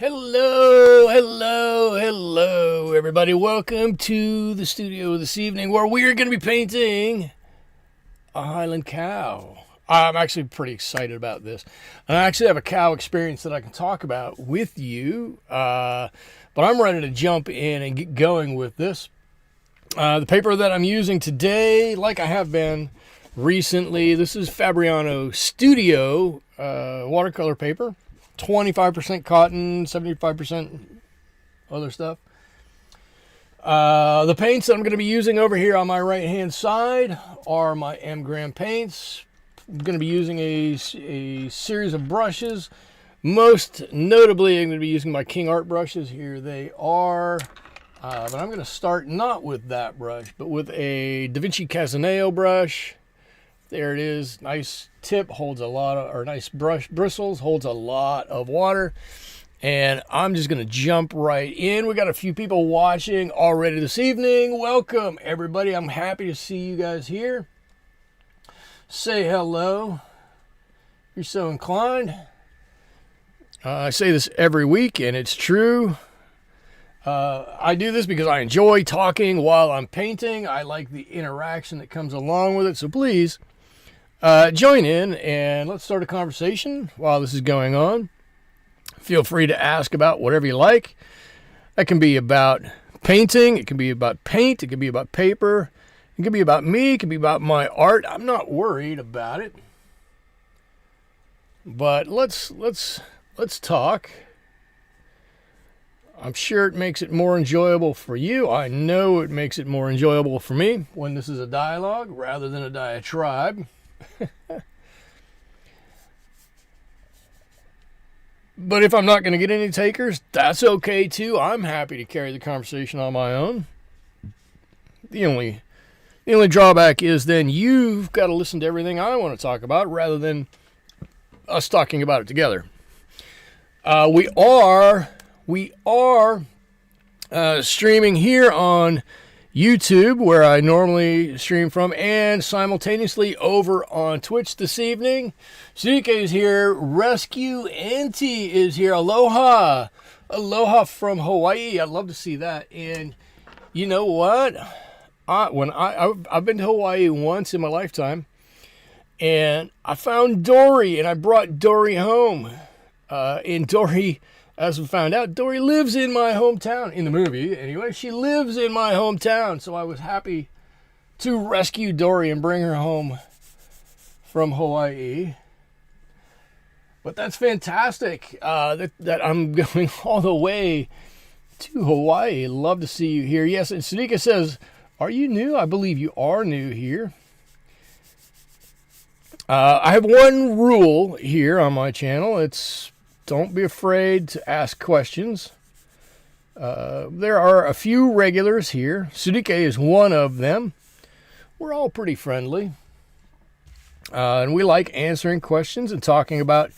Hello, everybody. Welcome to the studio this evening where we're going to be painting a Highland Cow. I'm actually pretty excited about this. And I actually have a cow experience that I can talk about with you, but I'm ready to jump in and get going with this. The paper that I'm using today, like I have been recently, this is Fabriano Studio watercolor paper. 25% cotton, 75% other stuff. The paints that I'm going to be using over here on my right hand side are my M Gram paints. I'm going to be using a series of brushes. Most notably, I'm going to be using my King Art brushes. Here they are. But I'm going to start not with that brush, but with a Da Vinci Casaneo brush. There it is. Nice tip, holds a lot of, or nice brush bristles, holds a lot of water. And I'm just going to jump right in. We got a few people watching already this evening. Welcome, everybody. I'm happy to see you guys here. Say hello. You're so inclined. I say this every week, and it's true. I do this because I enjoy talking while I'm painting. I like the interaction that comes along with it. So please join in and let's start a conversation while this is going on. Feel free to ask about whatever you like. That can be about painting. It can be about paint. It can be about paper. It can be about me. It can be about my art. I'm not worried about it. But let's talk. I'm sure it makes it more enjoyable for you. I know it makes it more enjoyable for me when this is a dialogue rather than a diatribe. But if I'm not going to get any takers, that's okay too. I'm happy to carry the conversation on my own. The only drawback is then you've got to listen to everything I want to talk about rather than us talking about it together. We are streaming here on YouTube, where I normally stream from, and simultaneously over on Twitch this evening. Suike is here. Rescue Auntie is here. Aloha. Aloha from Hawaii. I'd love to see that. And you know what? I've been to Hawaii once in my lifetime, and I found Dory, and I brought Dory home. And Dory, as we found out, Dory lives in my hometown, in the movie anyway. She lives in my hometown, so I was happy to rescue Dory and bring her home from Hawaii. But that's fantastic that I'm going all the way to Hawaii. Love to see you here. Yes, and Sadika says, are you new? I believe you are new here. I have one rule here on my channel. It's don't be afraid to ask questions. There are a few regulars here. Sudike is one of them. We're all pretty friendly. And we like answering questions and talking about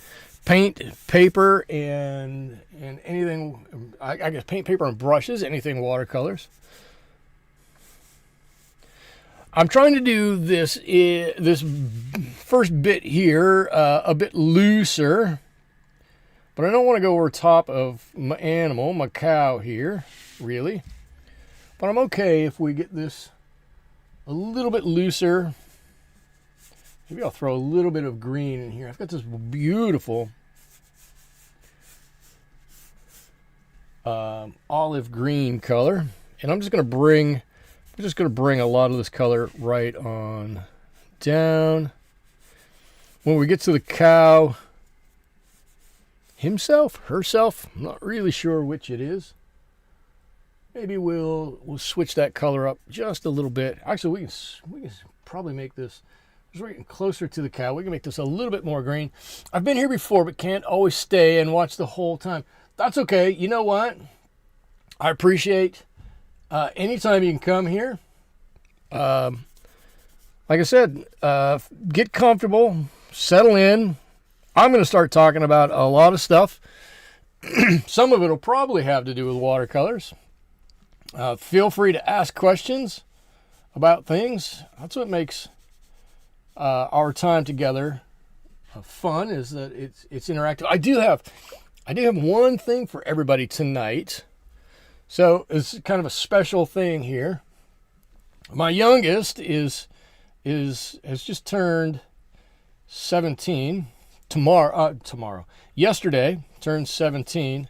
paint, paper, and anything, I guess paint, paper, and brushes, anything watercolors. I'm trying to do this first bit here a bit looser. But I don't want to go over top of my animal, my cow here, really. But I'm okay if we get this a little bit looser. Maybe I'll throw a little bit of green in here. I've got this beautiful olive green color. And I'm just going to bring a lot of this color right on down. When we get to the cow himself, herself, I'm not really sure which it is. Maybe we'll switch that color up just a little bit. Actually, we can probably make this, as we're getting closer to the cow, we can make this a little bit more green. I've been here before, but can't always stay and watch the whole time. That's okay. You know what? I appreciate anytime you can come here. Like I said, get comfortable, settle in. I'm going to start talking about a lot of stuff. Some of it will probably have to do with watercolors. Feel free to ask questions about things. That's what makes our time together fun, is that it's interactive. I do have I do have one thing for everybody tonight. So it's kind of a special thing here. My youngest has just turned 17 tomorrow. Yesterday turned 17,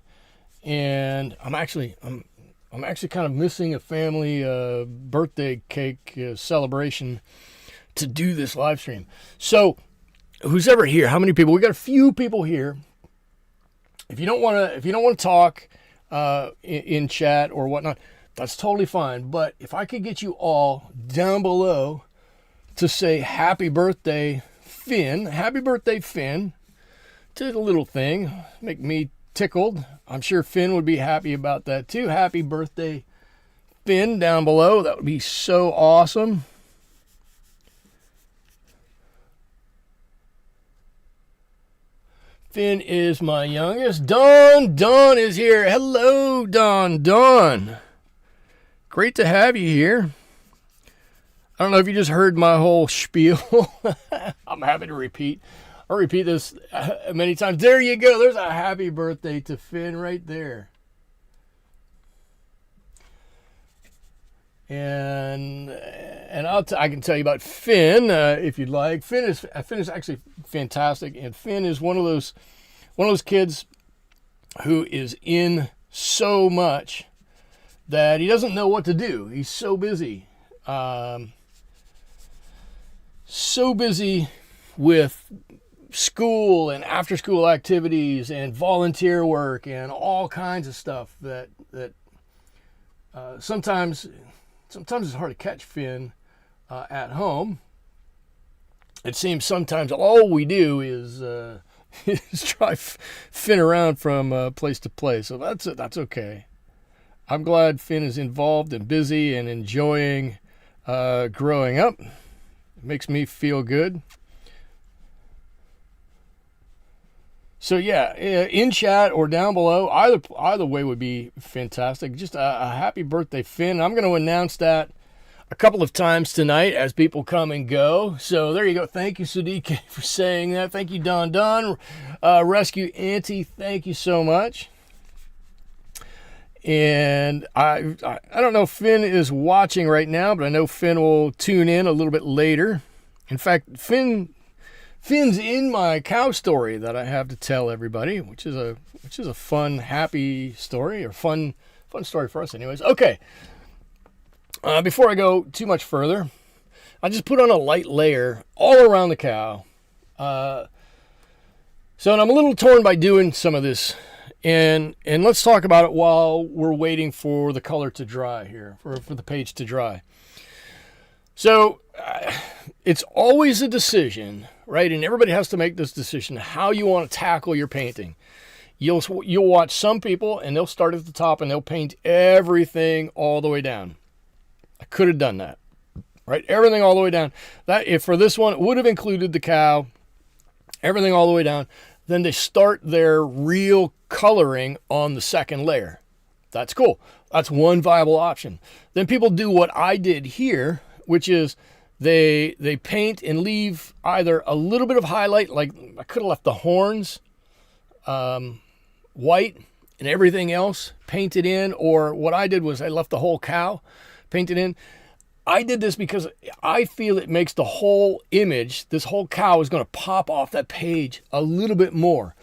and I'm actually kind of missing a family birthday cake celebration to do this live stream. So who's ever here? How many people? We got a few people here. If you don't want to talk in chat or whatnot, that's totally fine. But if I could get you all down below to say happy birthday, Finn. Happy birthday, Finn. Take a little thing, make me tickled. I'm sure Finn would be happy about that too. Happy birthday, Finn, down below. That would be so awesome. Finn is my youngest. Dawn is here. Hello, Dawn. Great to have you here. I don't know if you just heard my whole spiel. I'm happy to repeat. I'll repeat this many times. There you go. There's a happy birthday to Finn right there. And I can tell you about Finn if you'd like. Finn is actually fantastic, and Finn is one of those kids who is in so much that he doesn't know what to do. He's so busy, with school and after school activities and volunteer work and all kinds of stuff that sometimes it's hard to catch Finn at home. It seems sometimes all we do is drive Finn around from place to place. So that's okay. I'm glad Finn is involved and busy and enjoying growing up. It makes me feel good. So yeah, in chat or down below, either way would be fantastic. Just a happy birthday, Finn. I'm going to announce that a couple of times tonight as people come and go. So there you go. Thank you, Sudike, for saying that. Thank you, Don. Rescue Auntie, thank you so much. And I don't know if Finn is watching right now, but I know Finn will tune in a little bit later. In fact, Finn's in my cow story that I have to tell everybody, which is a fun, happy story, or fun story for us anyways. Okay. Before I go too much further, I just put on a light layer all around the cow. And I'm a little torn by doing some of this. And let's talk about it while we're waiting for the color to dry here, for the page to dry. So it's always a decision, right? And everybody has to make this decision how you want to tackle your painting. You'll watch some people and they'll start at the top and they'll paint everything all the way down. I could have done that, right? Everything all the way down. That if for this one, it would have included the cow, everything all the way down. Then they start their real coloring on the second layer. That's cool. That's one viable option. Then people do what I did here, which is they paint and leave either a little bit of highlight, like I could have left the horns white and everything else painted in, or what I did was I left the whole cow painted in. I did this because I feel it makes the whole image, this whole cow is going to pop off that page a little bit more.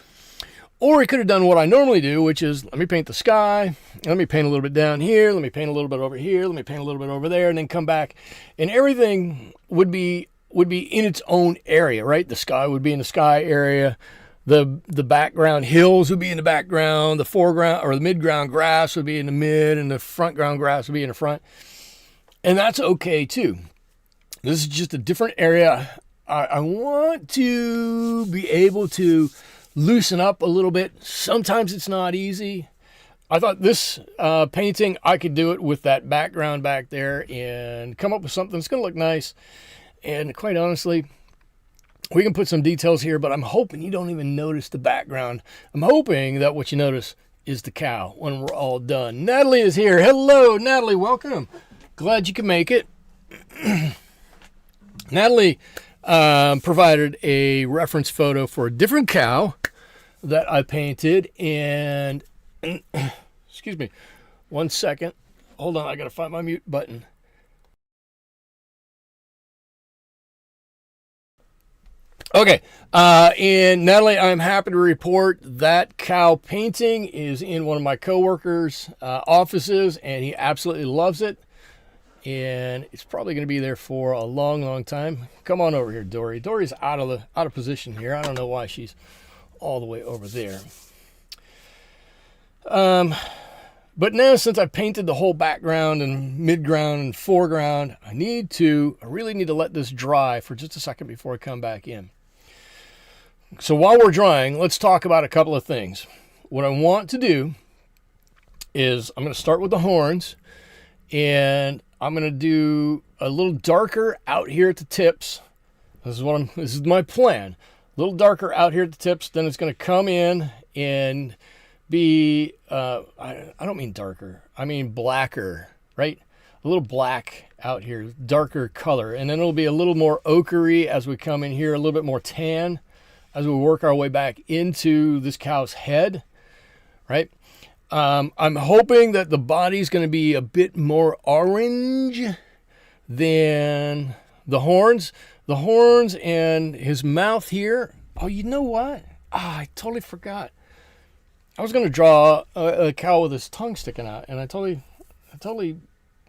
Or I could have done what I normally do, which is let me paint the sky, let me paint a little bit down here, let me paint a little bit over here, let me paint a little bit over there, and then come back. And everything would be in its own area, right? The sky would be in the sky area. The background hills would be in the background. The foreground or the midground grass would be in the mid, and the front ground grass would be in the front. And that's okay too. This is just a different area. I want to be able to loosen up a little bit. Sometimes it's not easy. I thought this painting, I could do it with that background back there and come up with something that's going to look nice. And quite honestly, we can put some details here, but I'm hoping you don't even notice the background. I'm hoping that what you notice is the cow when we're all done. Natalie is here. Hello, Natalie. Welcome. Glad you can make it. Natalie provided a reference photo for a different cow that I painted. And excuse me, 1 second. Hold on, I gotta find my mute button. Okay, and Natalie, I'm happy to report that cow painting is in one of my coworkers' offices, and he absolutely loves it. And it's probably going to be there for a long, long time. Come on over here, Dory. Dory's out of position here. I don't know why she's all the way over there. But now, since I've painted the whole background and midground and foreground, I really need to let this dry for just a second before I come back in. So while we're drying, let's talk about a couple of things. What I want to do is I'm going to start with the horns, and I'm going to do a little darker out here at the tips. This is my plan. A little darker out here at the tips, then it's going to come in and be, I don't mean darker, I mean blacker, right? A little black out here, darker color. And then it'll be a little more ochery as we come in here, a little bit more tan as we work our way back into this cow's head, right? I'm hoping that the body's going to be a bit more orange than the horns. The horns and his mouth here. Oh, you know what? I totally forgot. I was going to draw a cow with his tongue sticking out, and I totally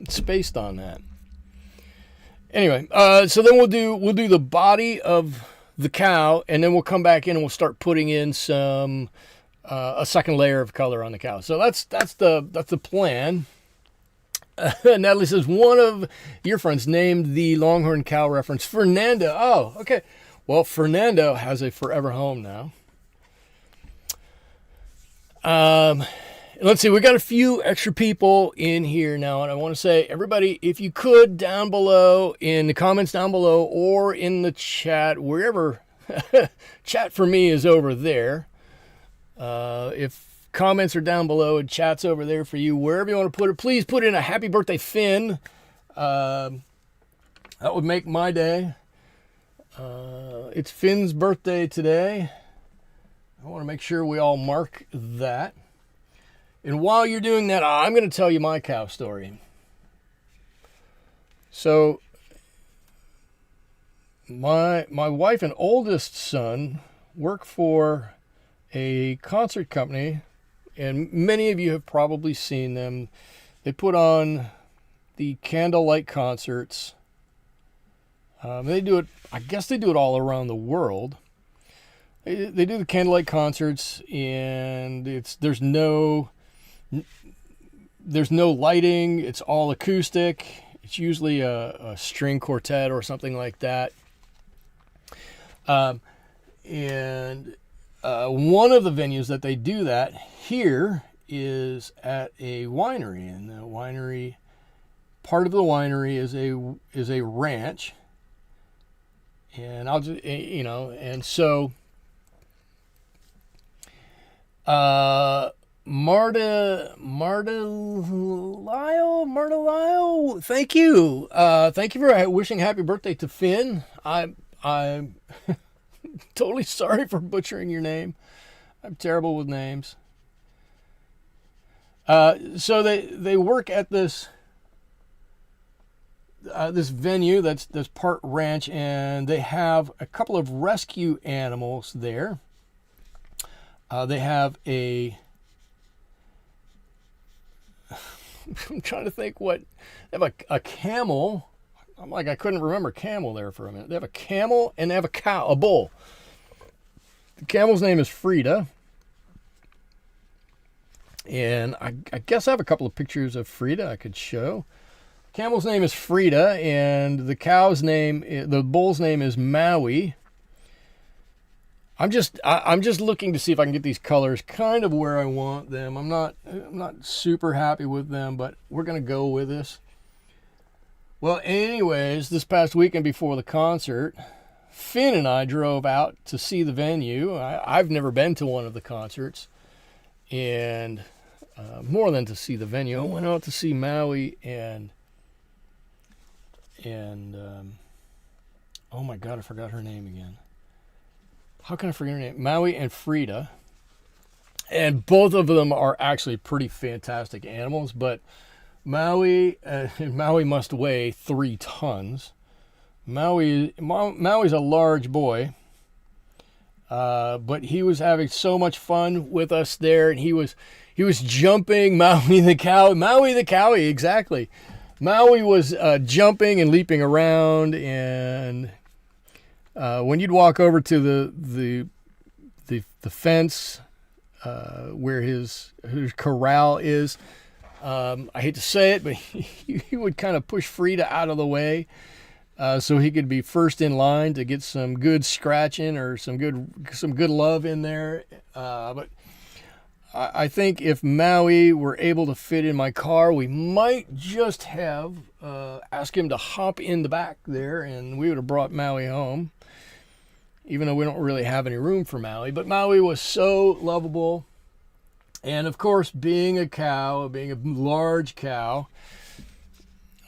spaced on that. Anyway, so then we'll do the body of the cow, and then we'll come back in and we'll start putting in some a second layer of color on the cow. So that's the plan. Natalie says one of your friends named the Longhorn cow reference Fernando. Oh, okay. Well, Fernando has a forever home now. Let's see, we got a few extra people in here now, and I want to say, everybody, if you could, down below, in the comments down below, or in the chat, wherever, chat for me is over there. If comments are down below and chat's over there for you, wherever you want to put it, please put in a happy birthday, Finn. That would make my day. It's Finn's birthday today. I want to make sure we all mark that. And while you're doing that, I'm going to tell you my cow story. So, my wife and oldest son work for a concert company, and many of you have probably seen them. They put on the candlelight concerts. They do it, I guess they do it all around the world. They do the candlelight concerts, and there's no lighting. It's all acoustic. It's usually a string quartet or something like that. And one of the venues that they do that here is at a winery, and the winery, part of the winery is a ranch. And I'll just, and so Marta Lyle, thank you for wishing happy birthday to Finn. I'm totally sorry for butchering your name. I'm terrible with names. So they work at this venue that's part ranch, and they have a couple of rescue animals there. They have I'm trying to think they have a camel. I'm like, I couldn't remember camel there for a minute. They have a camel and they have a bull. The camel's name is Frida. And I guess I have a couple of pictures of Frida I could show. Camel's name is Frida, and the bull's name is Maui. I'm just looking to see if I can get these colors kind of where I want them. I'm not super happy with them, but we're gonna go with this. Well, anyways, this past weekend before the concert, Finn and I drove out to see the venue. I've never been to one of the concerts, and more than to see the venue, I went out to see Maui and oh my God, I forgot her name again. How can I forget her name? Maui and Frida. And both of them are actually pretty fantastic animals, but Maui must weigh 3 tons. Maui's a large boy, but he was having so much fun with us there, and he was jumping. Maui the Cowie, exactly. Maui was jumping and leaping around, and when you'd walk over to the fence where his corral is, I hate to say it, but he would kind of push Frida out of the way so he could be first in line to get some good scratching or some good love in there. But I think if Maui were able to fit in my car, we might just have asked him to hop in the back there, and we would have brought Maui home, even though we don't really have any room for Maui. But Maui was so lovable. And of course, being a large cow,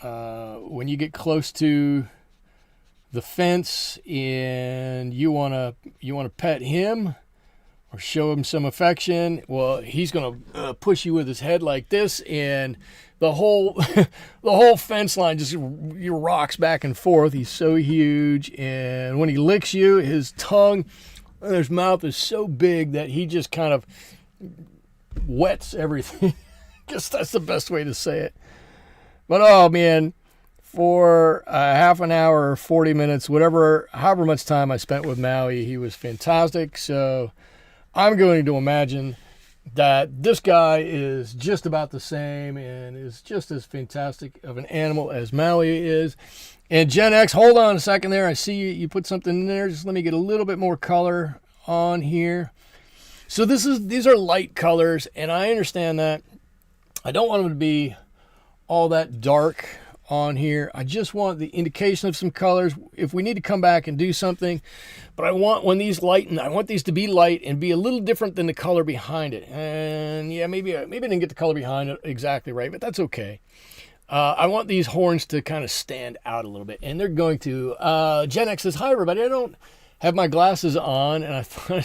when you get close to the fence and you wanna pet him or show him some affection, well, he's gonna push you with his head like this, and the whole fence line just rocks back and forth. He's so huge, and when he licks you, his tongue and his mouth is so big that he just kind of wets everything. Guess that's the best way to say it. But oh man, for half an hour or 40 minutes, however much time I spent with Maui, he was fantastic. So I'm going to imagine that this guy is just about the same and is just as fantastic of an animal as Maui is. And Gen X, hold on a second there. I see you put something in there. Just let me get a little bit more color on here. So these are light colors, and I understand that. I don't want them to be all that dark on here. I just want the indication of some colors if we need to come back and do something. But I want I want these to be light and be a little different than the color behind it. And yeah, maybe I didn't get the color behind it exactly right, but that's okay. I want these horns to kind of stand out a little bit, and they're going to. Gen X says, "Hi everybody. I don't have my glasses on," and I thought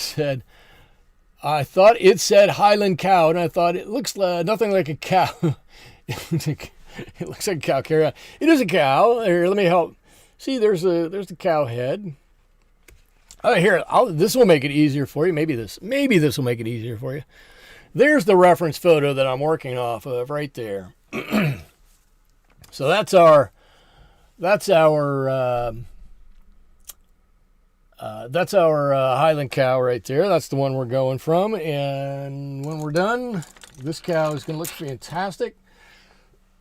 it said Highland Cow, and I thought it looks nothing like a cow. It looks like a cow. Carry on. It is a cow. Here, let me help. See, there's the cow head. Oh, here, this will make it easier for you. Maybe this will make it easier for you. There's the reference photo that I'm working off of right there. So that's our Highland Cow right there. That's the one we're going from. And when we're done, this cow is going to look fantastic.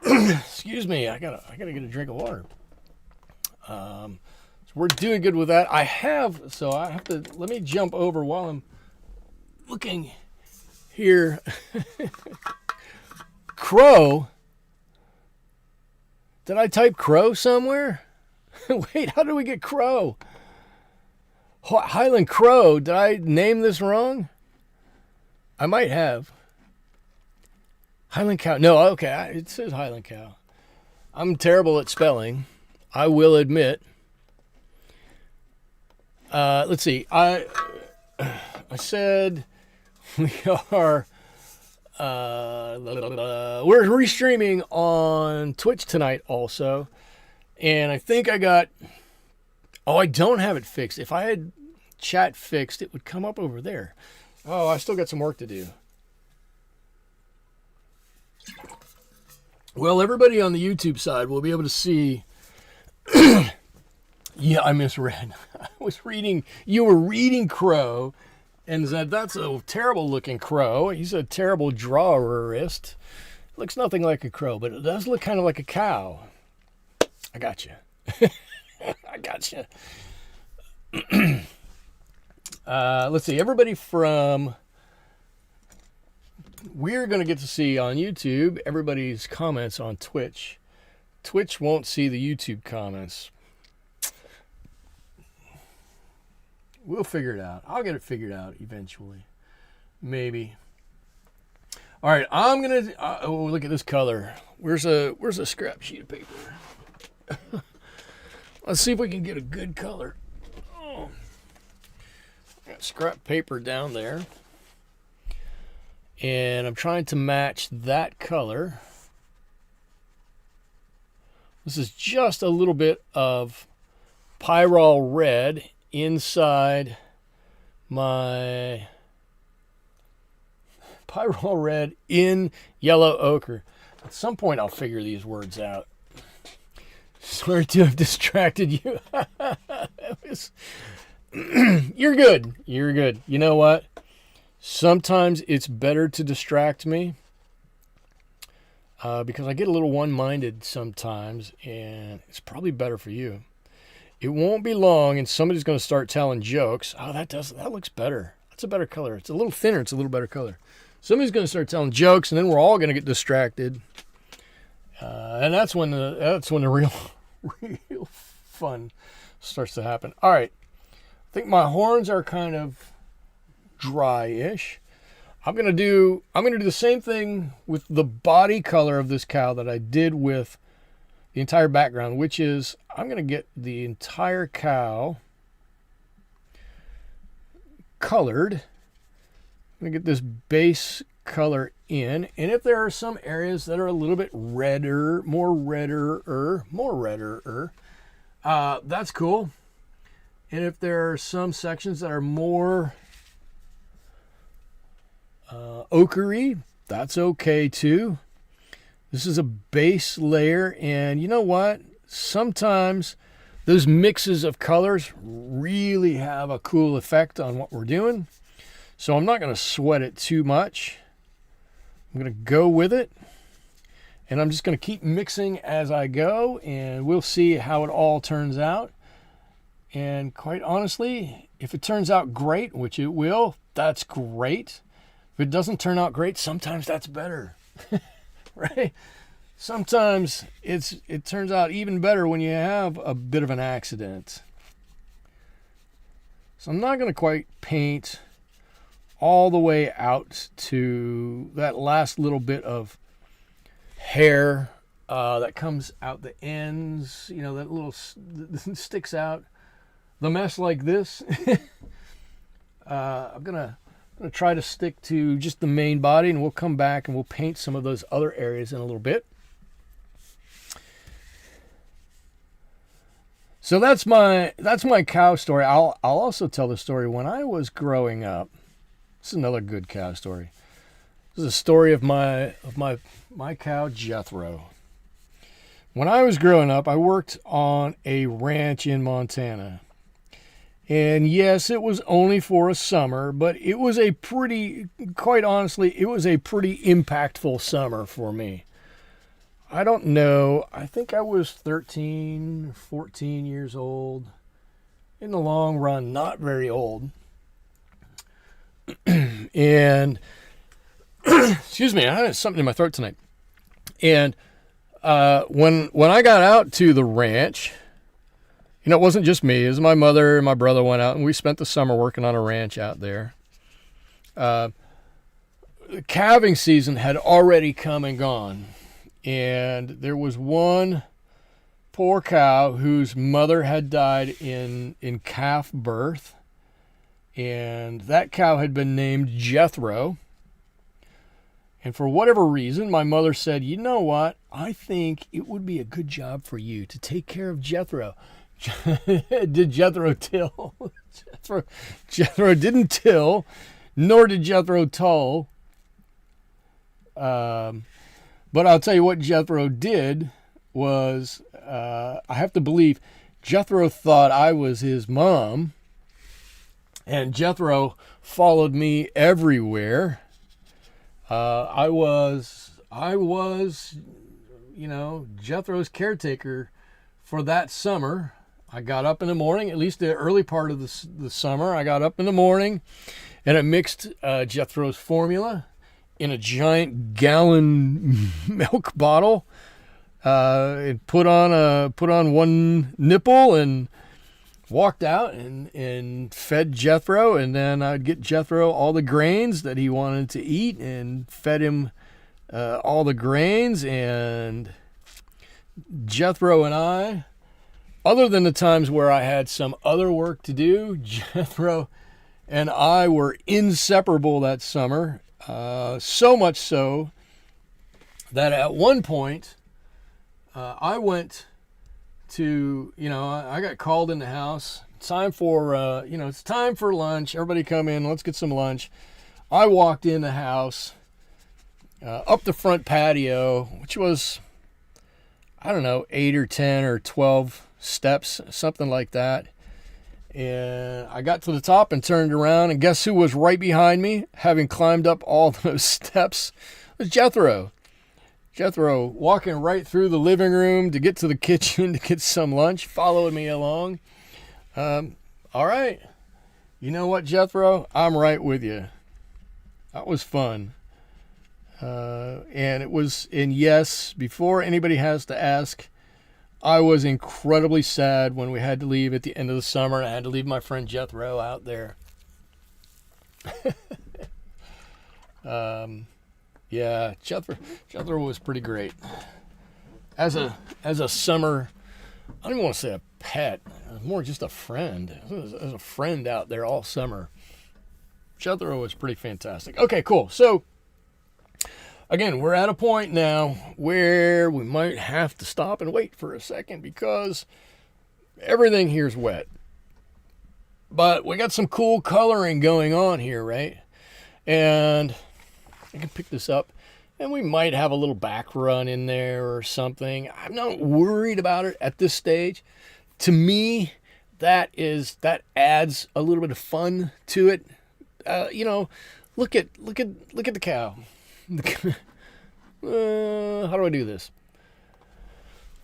Excuse me, I gotta get a drink of water. So we're doing good with that. Let me jump over while I'm looking here. Crow. Did I type crow somewhere? Wait, how did we get crow? Highland Crow. Did I name this wrong? I might have. Highland Cow. No, okay. It says Highland Cow. I'm terrible at spelling, I will admit. Let's see. I said we are. We're restreaming on Twitch tonight also, and I think I got. Oh, I don't have it fixed. If I had chat fixed, it would come up over there. Oh, I still got some work to do. Well, everybody on the YouTube side will be able to see. Yeah, I misread. You were reading crow and said, that's a terrible looking crow. He's a terrible drawerist. Looks nothing like a crow, but it does look kind of like a cow. I got you. I gotcha. Let's see. Everybody from... We're going to get to see on YouTube everybody's comments on Twitch. Twitch won't see the YouTube comments. We'll figure it out. I'll get it figured out eventually. Maybe. All right. I'm going to... oh, look at this color. Where's a scrap sheet of paper? Let's see if we can get a good color. Oh. Got scrap paper down there. And I'm trying to match that color. This is just a little bit of Pyrrole red inside my Pyrrole red in yellow ochre. At some point I'll figure these words out. Sorry to have distracted you. You're good. You're good. You know what? Sometimes it's better to distract me because I get a little one-minded sometimes, and it's probably better for you. It won't be long, and somebody's going to start telling jokes. Oh, that looks better. That's a better color. It's a little thinner. It's a little better color. Somebody's going to start telling jokes, and then we're all going to get distracted. And that's when the real fun starts to happen. All right. I think my horns are kind of dry-ish. I'm gonna do the same thing with the body color of this cow that I did with the entire background, which is I'm gonna get the entire cow colored. I'm gonna get this base color in, and if there are some areas that are a little bit redder, more redder, that's cool. And if there are some sections that are more ochre-y, that's okay too. This is a base layer, and you know what? Sometimes those mixes of colors really have a cool effect on what we're doing. So I'm not going to sweat it too much. I'm going to go with it, and I'm just going to keep mixing as I go, and we'll see how it all turns out. And quite honestly, if it turns out great, which it will, that's great. If it doesn't turn out great, sometimes that's better, right? Sometimes it turns out even better when you have a bit of an accident. So I'm not going to quite paint all the way out to that last little bit of hair that comes out the ends, you know, that little sticks out. The mess like this. I'm gonna try to stick to just the main body, and we'll come back and we'll paint some of those other areas in a little bit. So that's my cow story. I'll also tell the story when I was growing up. This is another good cow story. This is a story of my cow Jethro. When I was growing up, I worked on a ranch in Montana. And yes, it was only for a summer, but it was quite honestly, it was a pretty impactful summer for me. I don't know, I think I was 13, 14 years old. In the long run, not very old. And, excuse me, I had something in my throat tonight. And when I got out to the ranch, you know, it wasn't just me. It was my mother and my brother went out, and we spent the summer working on a ranch out there. The calving season had already come and gone, and there was one poor cow whose mother had died in calf birth, and that cow had been named Jethro. And for whatever reason, my mother said, you know what? I think it would be a good job for you to take care of Jethro. Did Jethro till? Jethro didn't till, nor did Jethro toll. But I'll tell you what Jethro did was, I have to believe, Jethro thought I was his mom, and Jethro followed me everywhere. I was, you know, Jethro's caretaker for that summer. I got up in the morning, at least the early part of the summer. I got up in the morning, and I mixed Jethro's formula in a giant gallon milk bottle. And put on one nipple and walked out and fed Jethro, and then I'd get Jethro all the grains that he wanted to eat and fed him all the grains. And Jethro and I, other than the times where I had some other work to do, Jethro and I were inseparable that summer. So much so that at one point I went to, I got called in the house. It's time for, it's time for lunch. Everybody come in. Let's get some lunch. I walked in the house, up the front patio, which was, I don't know, 8 or 10 or 12 steps, something like that. And I got to the top and turned around, and guess who was right behind me, having climbed up all those steps? It was Jethro. Jethro walking right through the living room to get to the kitchen to get some lunch, following me along. All right. You know what, Jethro? I'm right with you. That was fun. And yes, before anybody has to ask, I was incredibly sad when we had to leave at the end of the summer. I had to leave my friend Jethro out there. Yeah, Jethro was pretty great. As a summer, I don't even want to say a pet, more just a friend. As a friend out there all summer. Jethro was pretty fantastic. Okay, cool. So, again, we're at a point now where we might have to stop and wait for a second because everything here is wet. But we got some cool coloring going on here, right? And I can pick this up, and we might have a little back run in there or something. I'm not worried about it at this stage. To me, that adds a little bit of fun to it. Look at the cow. How do I do this?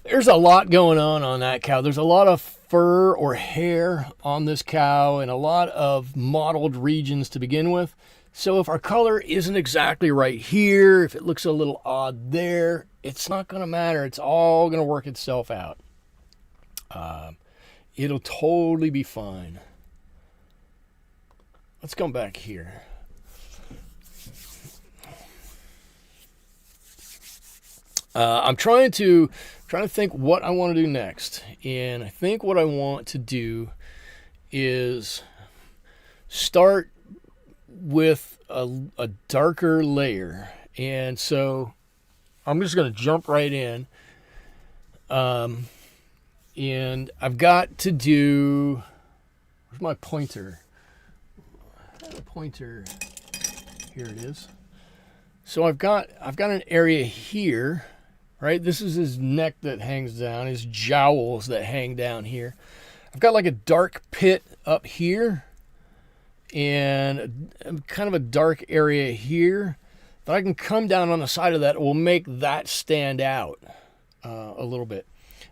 There's a lot going on that cow. There's a lot of fur or hair on this cow and a lot of mottled regions to begin with. So if our color isn't exactly right here, if it looks a little odd there, it's not going to matter. It's all going to work itself out. It'll totally be fine. Let's come back here. I'm trying to think what I want to do next. And I think what I want to do is start with a darker layer. And so I'm just going to jump right in. And I've got to do, where's my pointer? I have a pointer. Here it is. So I've got an area here, right? This is his neck that hangs down, his jowls that hang down here. I've got like a dark pit up here and kind of a dark area here that I can come down on the side of that. It will make that stand out a little bit.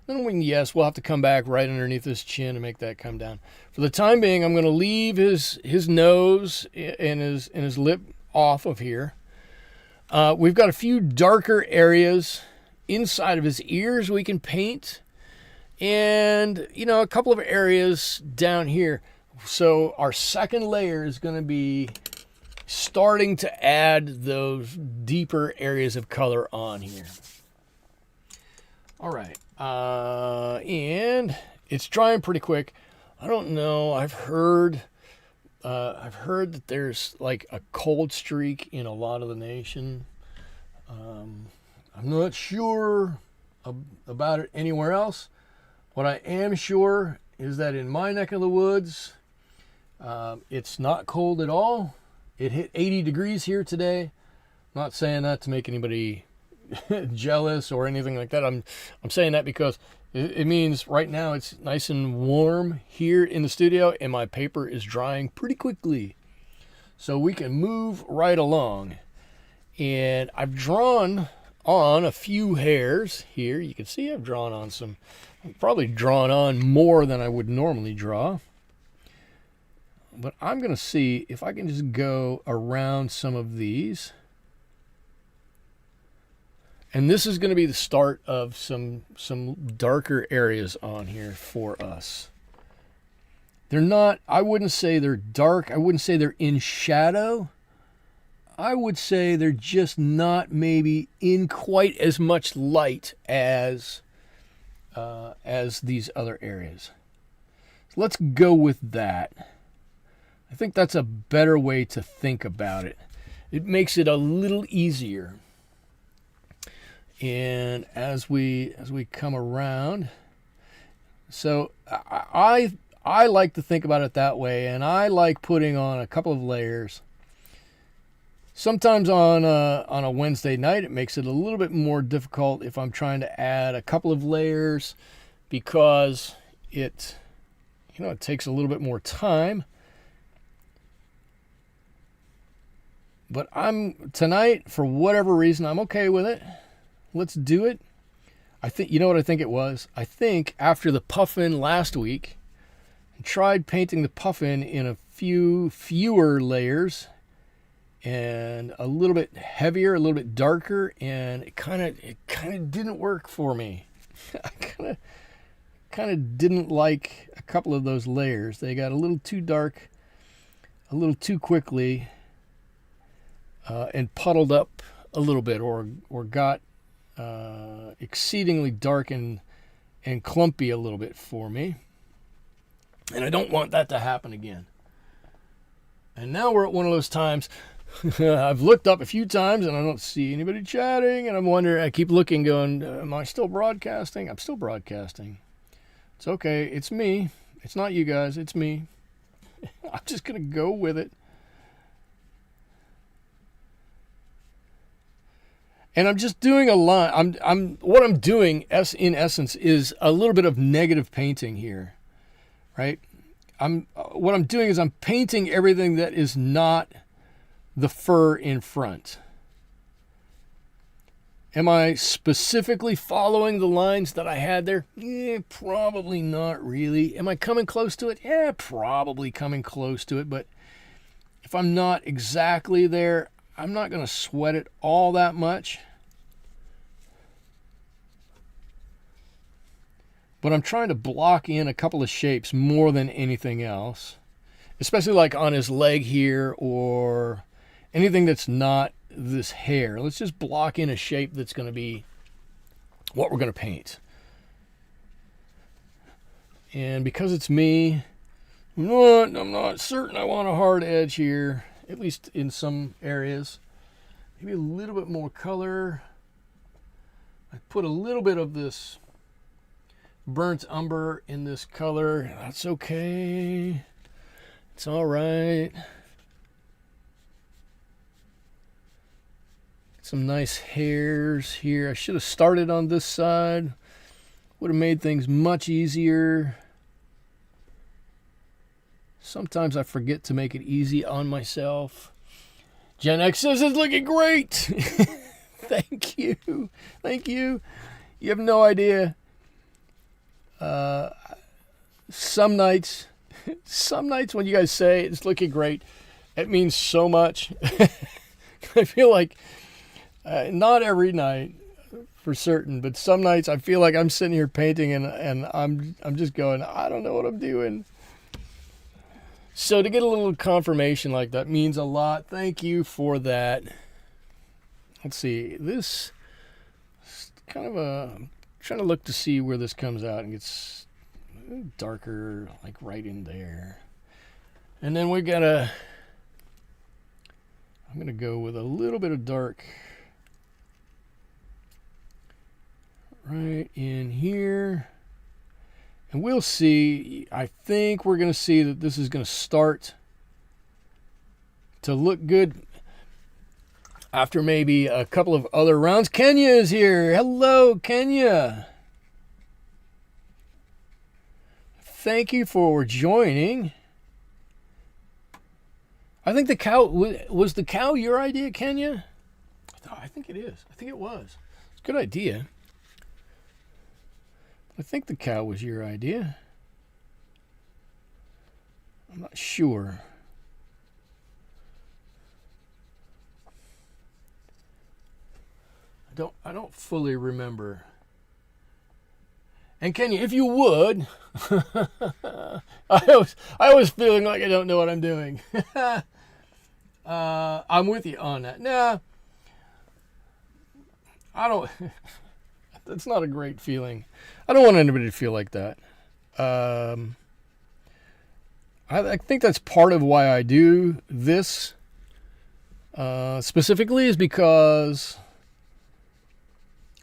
Then we'll have to come back right underneath his chin and make that come down. For the time being, I'm going to leave his nose and his lip off of here. We've got a few darker areas inside of his ears we can paint, and a couple of areas down here. So our second layer is going to be starting to add those deeper areas of color on here. All right. And it's drying pretty quick. I don't know. I've heard that there's like a cold streak in a lot of the nation. I'm not sure about it anywhere else. What I am sure is that in my neck of the woods, it's not cold at all. It hit 80 degrees here today. I'm not saying that to make anybody jealous or anything like that. I'm saying that because it means right now it's nice and warm here in the studio, and my paper is drying pretty quickly, so we can move right along. And I've drawn on a few hairs here. You can see I've probably drawn on more than I would normally draw, but I'm gonna see if I can just go around some of these. And this is going to be the start of some darker areas on here for us. They're not, I wouldn't say they're dark. I wouldn't say they're in shadow. I would say they're just not maybe in quite as much light as these other areas. So let's go with that. I think that's a better way to think about it. it makes it a little easier. And as we come around, so I like to think about it that way, and I like putting on a couple of layers. Sometimes on a Wednesday night, it makes it a little bit more difficult if I'm trying to add a couple of layers, because it takes a little bit more time. But tonight, for whatever reason, I'm okay with it. Let's do it. I think, what I think it was? I think after the puffin last week, I tried painting the puffin in a fewer layers and a little bit heavier, a little bit darker, and it kind of didn't work for me. I kind of didn't like a couple of those layers. They got a little too dark, a little too quickly, and puddled up a little bit, or got exceedingly dark and clumpy a little bit for me. And I don't want that to happen again. And now we're at one of those times. I've looked up a few times and I don't see anybody chatting, and I'm wondering, I keep looking going, am I still broadcasting? I'm still broadcasting. It's okay. It's me. It's not you guys. It's me. I'm just going to go with it. And I'm just doing a line. What I'm doing in essence is a little bit of negative painting here, right? What I'm doing is I'm painting everything that is not the fur in front. Am I specifically following the lines that I had there? Probably not really. Am I coming close to it? Yeah, probably coming close to it. But if I'm not exactly there, I'm not going to sweat it all that much. But I'm trying to block in a couple of shapes more than anything else, especially like on his leg here or anything that's not this hair. Let's just block in a shape that's going to be what we're going to paint. And because it's me, I'm not certain I want a hard edge here, at least in some areas. Maybe a little bit more color. I put a little bit of this burnt umber in this color. That's okay. It's all right. Some nice hairs here. I should have started on this side. Would have made things much easier. Sometimes I forget to make it easy on myself. Gen X says it's looking great. Thank you. Thank you. You have no idea. Some nights when you guys say it's looking great, it means so much. I feel like not every night for certain, but some nights I feel like I'm sitting here painting and I'm just going, I don't know what I'm doing. So to get a little confirmation like that means a lot. Thank you for that. Let's see, this is kind of I'm trying to look to see where this comes out and gets darker, like right in there. And then I'm gonna go with a little bit of dark right in here. And we'll see, I think we're gonna see that this is gonna start to look good after maybe a couple of other rounds. Kenya is here. Hello, Kenya. Thank you for joining. I think the cow, was the cow your idea, Kenya? I think it is. I think it was. It's a good idea. I think the cow was your idea. I'm not sure. I don't fully remember. And Kenya, if you would, I was feeling like I don't know what I'm doing. I'm with you on that. Nah, I don't. That's not a great feeling. I don't want anybody to feel like that. I think that's part of why I do this. specifically is because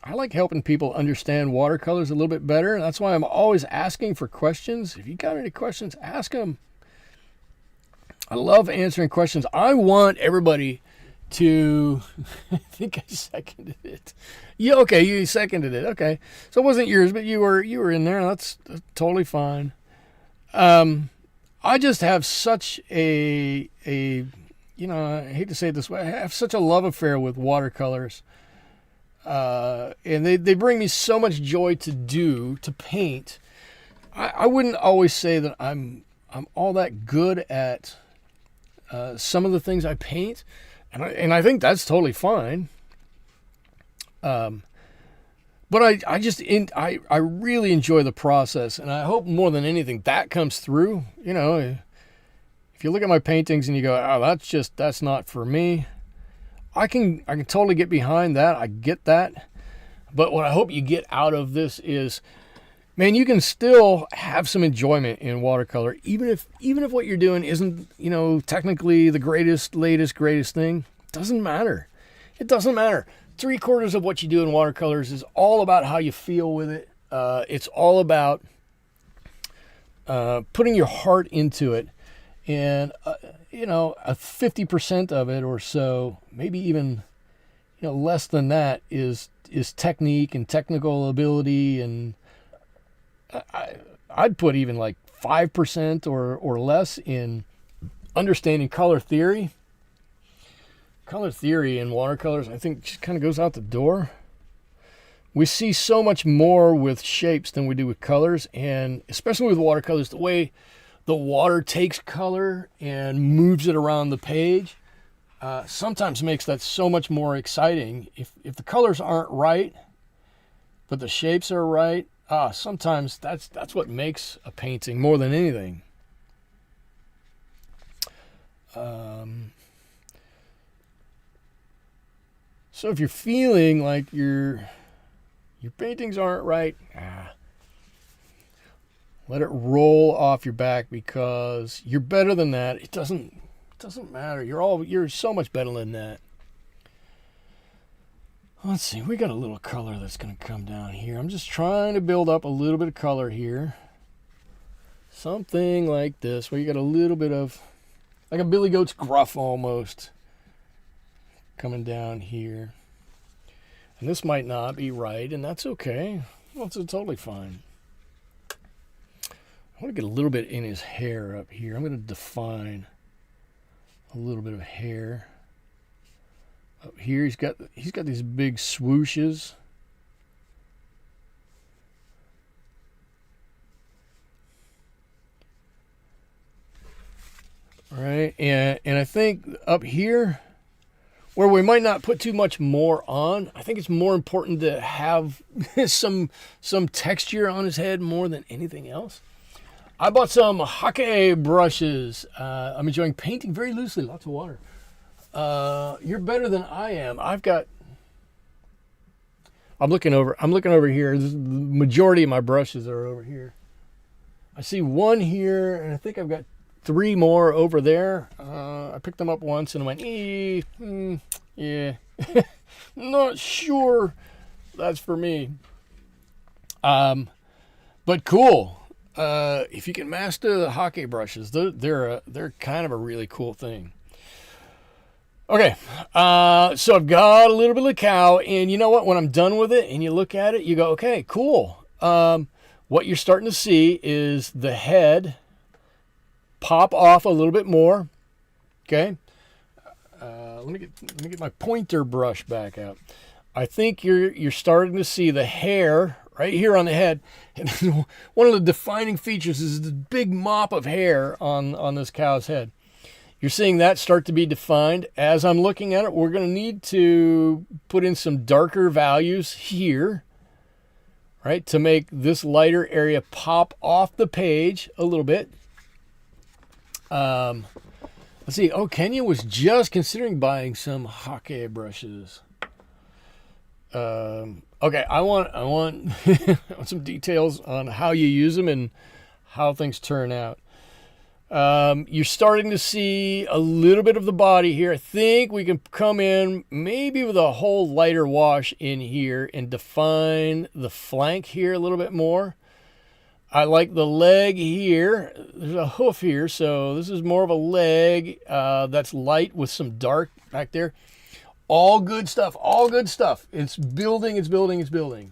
I like helping people understand watercolors a little bit better. And that's why I'm always asking for questions. If you got any questions, ask them. I love answering questions. I want everybody to, I think I seconded it. Yeah, okay, you seconded it. Okay. So it wasn't yours, but you were in there. That's totally fine. I just have such I hate to say it this way, I have such a love affair with watercolors. And they bring me so much joy to paint. I wouldn't always say that I'm all that good at some of the things I paint, and I think that's totally fine. But I really enjoy the process, and I hope more than anything that comes through. You know, if you look at my paintings and you go, "Oh, that's not for me," I can totally get behind that. I get that. But what I hope you get out of this is, man, you can still have some enjoyment in watercolor, even if what you're doing isn't, technically the greatest thing. Doesn't matter. It doesn't matter. 3/4 of what you do in watercolors is all about how you feel with it. It's all about putting your heart into it. And, a 50% of it or so, maybe even, less than that is technique and technical ability. And I'd put even like 5% or less in understanding color theory. Color theory in watercolors, I think, just kind of goes out the door. We see so much more with shapes than we do with colors, and especially with watercolors, the way the water takes color and moves it around the page sometimes makes that so much more exciting. If the colors aren't right, but the shapes are right, sometimes that's what makes a painting more than anything. So if you're feeling like your paintings aren't right, let it roll off your back, because you're better than that. It doesn't matter. You're so much better than that. Let's see. We got a little color that's going to come down here. I'm just trying to build up a little bit of color here. Something like this, where you got a little bit of, like a billy goat's gruff almost, coming down here. And this might not be right, and that's okay. That's totally fine. I want to get a little bit in his hair up here. I'm going to define a little bit of hair up here. He's got these big swooshes. All right, and I think up here, where we might not put too much more on, I think it's more important to have some texture on his head more than anything else. I bought some Highland brushes. I'm enjoying painting very loosely, lots of water. You're better than I am. I'm looking over here. The majority of my brushes are over here. I see one here, and I think I've got 3 more over there. I picked them up once and went, yeah, not sure that's for me. But cool. If you can master the Highland brushes, they're kind of a really cool thing. Okay, so I've got a little bit of cow, and you know what? When I'm done with it, and you look at it, you go, okay, cool. What you're starting to see is the head pop off a little bit more. Okay, let me get my pointer brush back out. I think you're starting to see the hair right here on the head. And one of the defining features is the big mop of hair on this cow's head. You're seeing that start to be defined. As I'm looking at it, we're going to need to put in some darker values here, right, to make this lighter area pop off the page a little bit. Let's see. Oh, Kenya was just considering buying some Highland brushes. Okay, I want I want some details on how you use them and how things turn out. You're starting to see a little bit of the body here. I think we can come in maybe with a whole lighter wash in here and define the flank here a little bit more. I like the leg here. There's a hoof here, so this is more of a leg that's light with some dark back there. All good stuff, all good stuff. It's building, it's building, it's building.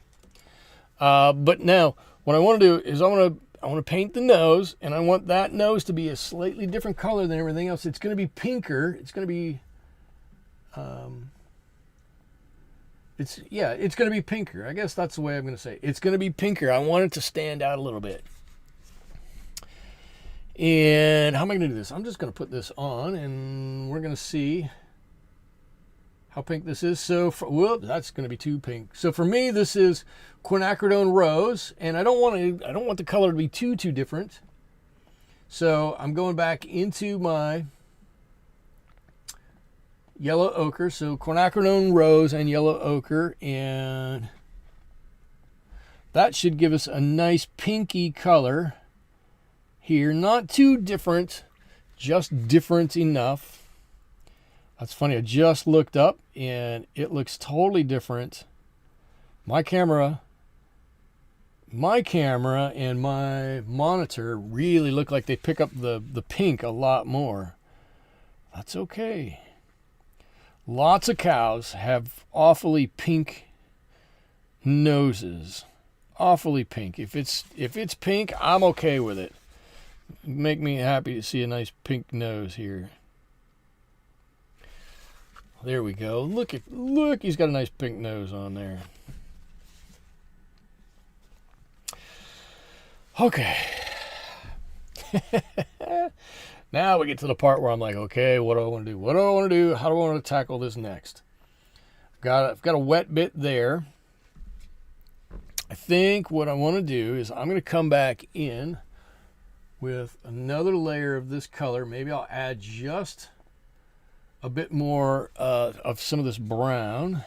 But now, what I want to do is I want to paint the nose, and I want that nose to be a slightly different color than everything else. It's going to be pinker. It's going to be, it's going to be pinker. I guess that's the way I'm going to say it. It's going to be pinker. I want it to stand out a little bit. And how am I going to do this? I'm just going to put this on, and we're going to see how pink this is. So, that's going to be too pink. So for me, this is quinacridone rose, and I don't want the color to be too different. So I'm going back into my yellow ochre. So quinacridone rose and yellow ochre, and that should give us a nice pinky color here. Not too different, just different enough. That's funny, I just looked up and it looks totally different. My camera and my monitor really look like they pick up the pink a lot more. That's okay. Lots of cows have awfully pink noses. Awfully pink. If it's pink, I'm okay with it. Make me happy to see a nice pink nose here. There we go. Look, he's got a nice pink nose on there. Okay. Now we get to the part where I'm like, okay, what do I want to do? What do I want to do? How do I want to tackle this next? I've got a wet bit there. I think what I want to do is I'm going to come back in with another layer of this color. Maybe I'll add just a bit more of some of this brown.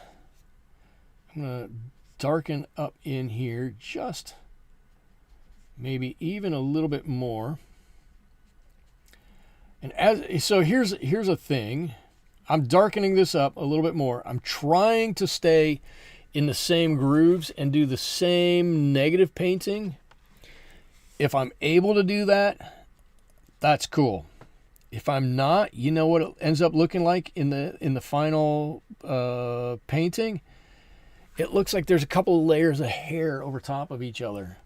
I'm going to darken up in here just maybe even a little bit more. And so here's a thing. I'm darkening this up a little bit more. I'm trying to stay in the same grooves and do the same negative painting. If I'm able to do that, that's cool. If I'm not, you know what it ends up looking like in the final painting? It looks like there's a couple of layers of hair over top of each other.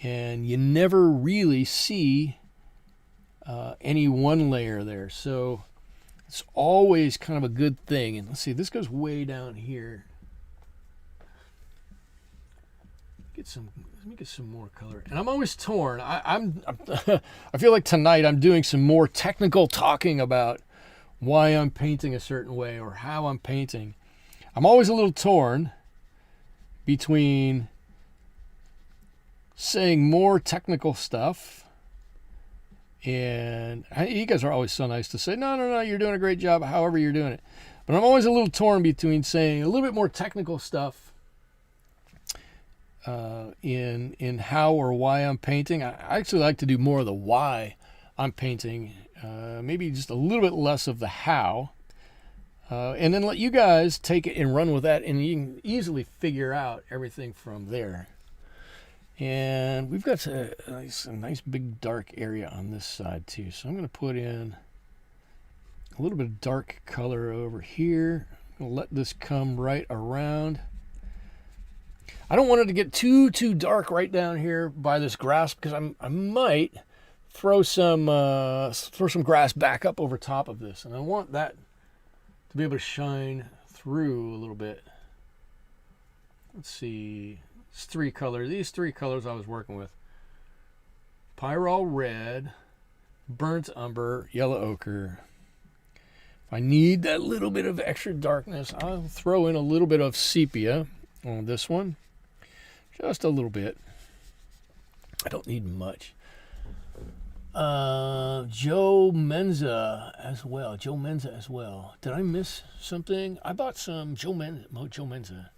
And you never really see any one layer there. So it's always kind of a good thing. And let's see, this goes way down here. Let me get some more color. And I'm always torn. I feel like tonight I'm doing some more technical talking about why I'm painting a certain way or how I'm painting. I'm always a little torn between saying more technical stuff, and you guys are always so nice to say, no, you're doing a great job however you're doing it. But I'm always a little torn between saying a little bit more technical stuff in how or why I'm painting. I actually like to do more of the why I'm painting, maybe just a little bit less of the how, and then let you guys take it and run with that, and you can easily figure out everything from there. And we've got a nice big dark area on this side too, so I'm going to put in a little bit of dark color over here. I'm going to let this come right around. I don't want it to get too dark right down here by this grass, because I might throw some grass back up over top of this, and I want that to be able to shine through a little bit. Let's see, it's three colors. These three colors I was working with: Pyrrole red, burnt umber, yellow ochre. If I need that little bit of extra darkness, I'll throw in a little bit of sepia on this one. Just a little bit. I don't need much. Joe Menza as well. Did I miss something? I bought some Joe Menza.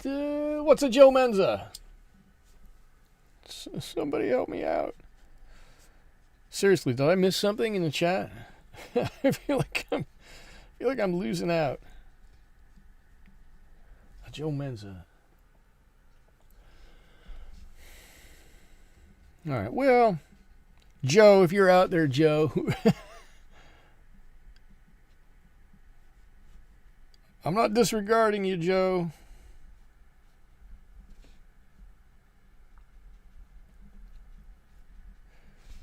What's a Joe Menza? Somebody help me out. Seriously, did I miss something in the chat? I feel like I'm losing out. Joe Menza. All right. Well, Joe, if you're out there, Joe. I'm not disregarding you, Joe.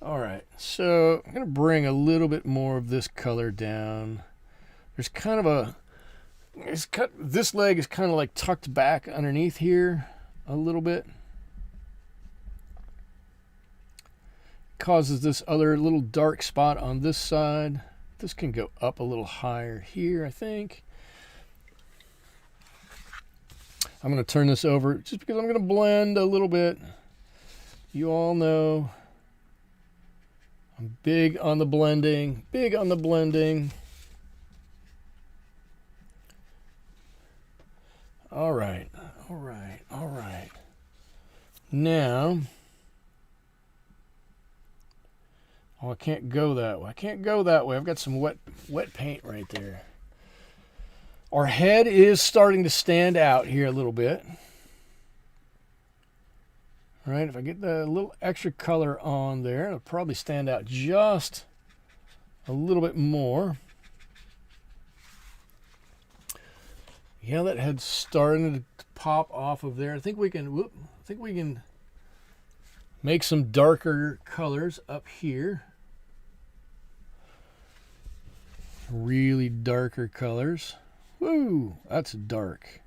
All right, so I'm going to bring a little bit more of this color down. There's kind of this leg is kind of like tucked back underneath here a little bit. Causes this other little dark spot on this side. This can go up a little higher here, I think. I'm going to turn this over just because I'm going to blend a little bit. You all know I'm big on the blending, big on the blending. All right, all right, all right. Now, oh, I can't go that way. I can't go that way. I've got some wet paint right there. Our head is starting to stand out here a little bit. All right, if I get the little extra color on there, it'll probably stand out just a little bit more. Yeah, that head's starting to pop off of there. I think we can make some darker colors up here. Really darker colors. Woo, that's dark.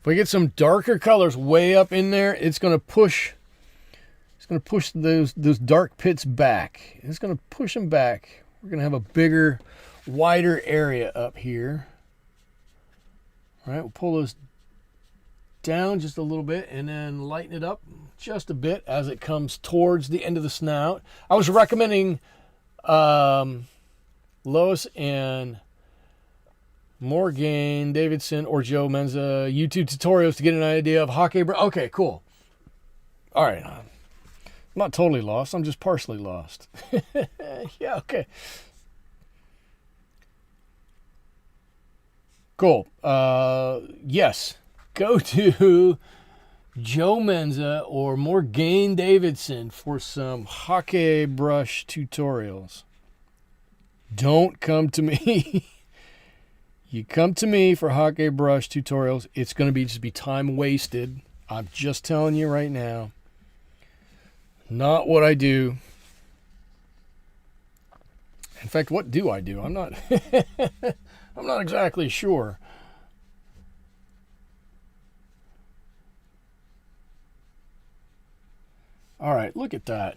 If we get some darker colors way up in there, it's going to push those dark pits back. It's going to push them back. We're going to have a bigger, wider area up here. All right, we'll pull those down just a little bit and then lighten it up just a bit as it comes towards the end of the snout. I was recommending Lois and Morgan Davidson or Joe Menza YouTube tutorials to get an idea of hockey. Okay, cool. All right. I'm not totally lost. I'm just partially lost. Yeah, okay. Cool. Yes. Go to Joe Menza or Morgan Davidson for some hockey brush tutorials. Don't come to me. You come to me for hockey brush tutorials, it's going to just be time wasted. I'm just telling you right now. Not what I do. In fact, what do I do? I'm not I'm not exactly sure. All right, look at that.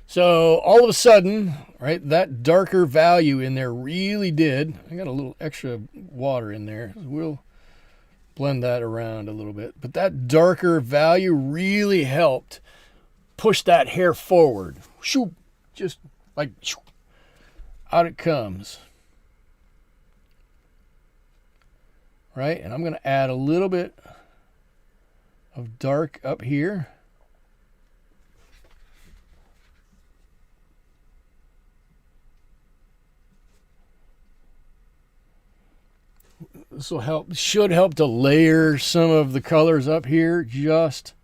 So all of a sudden, right, that darker value in there really did. I got a little extra water in there. We'll blend that around a little bit. But that darker value really helped push that hair forward. Shoop, just like shoop, out it comes. Right, and I'm going to add a little bit of dark up here. This will help, should help to layer some of the colors up here just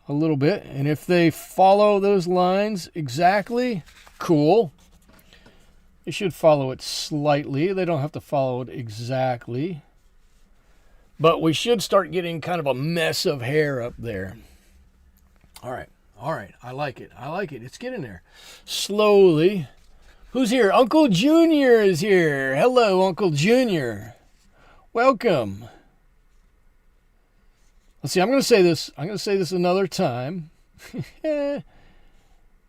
a little bit. And if they follow those lines exactly, cool. They should follow it slightly. They don't have to follow it exactly. But we should start getting kind of a mess of hair up there. All right. All right. I like it. I like it. It's getting there. Slowly. Who's here? Uncle Junior is here. Hello, Uncle Junior. Welcome. Let's see. I'm going to say this. I'm going to say this another time. It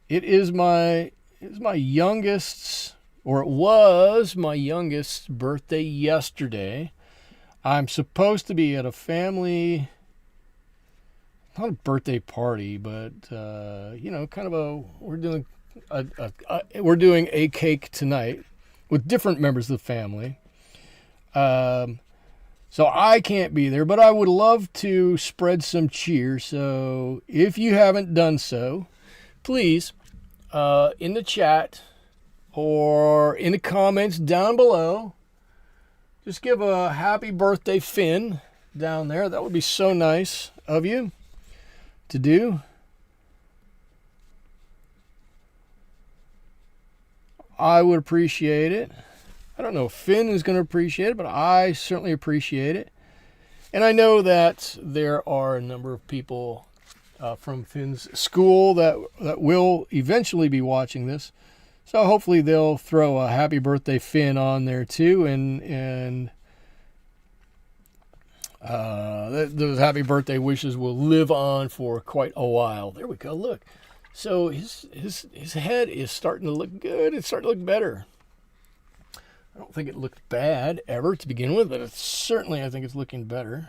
is my youngest's, or it was my youngest's birthday yesterday. I'm supposed to be at a family, not a birthday party, but you know, kind of we're doing a cake tonight with different members of the family. So I can't be there, but I would love to spread some cheer. So if you haven't done so, please, in the chat or in the comments down below, just give a happy birthday Finn down there. That would be so nice of you to do. I would appreciate it. I don't know if Finn is going to appreciate it, but I certainly appreciate it. And I know that there are a number of people from Finn's school that will eventually be watching this. So hopefully they'll throw a happy birthday Finn on there too. And those happy birthday wishes will live on for quite a while. There we go. Look. So his head is starting to look good. It's starting to look better. I don't think it looked bad ever to begin with, but I think it's looking better.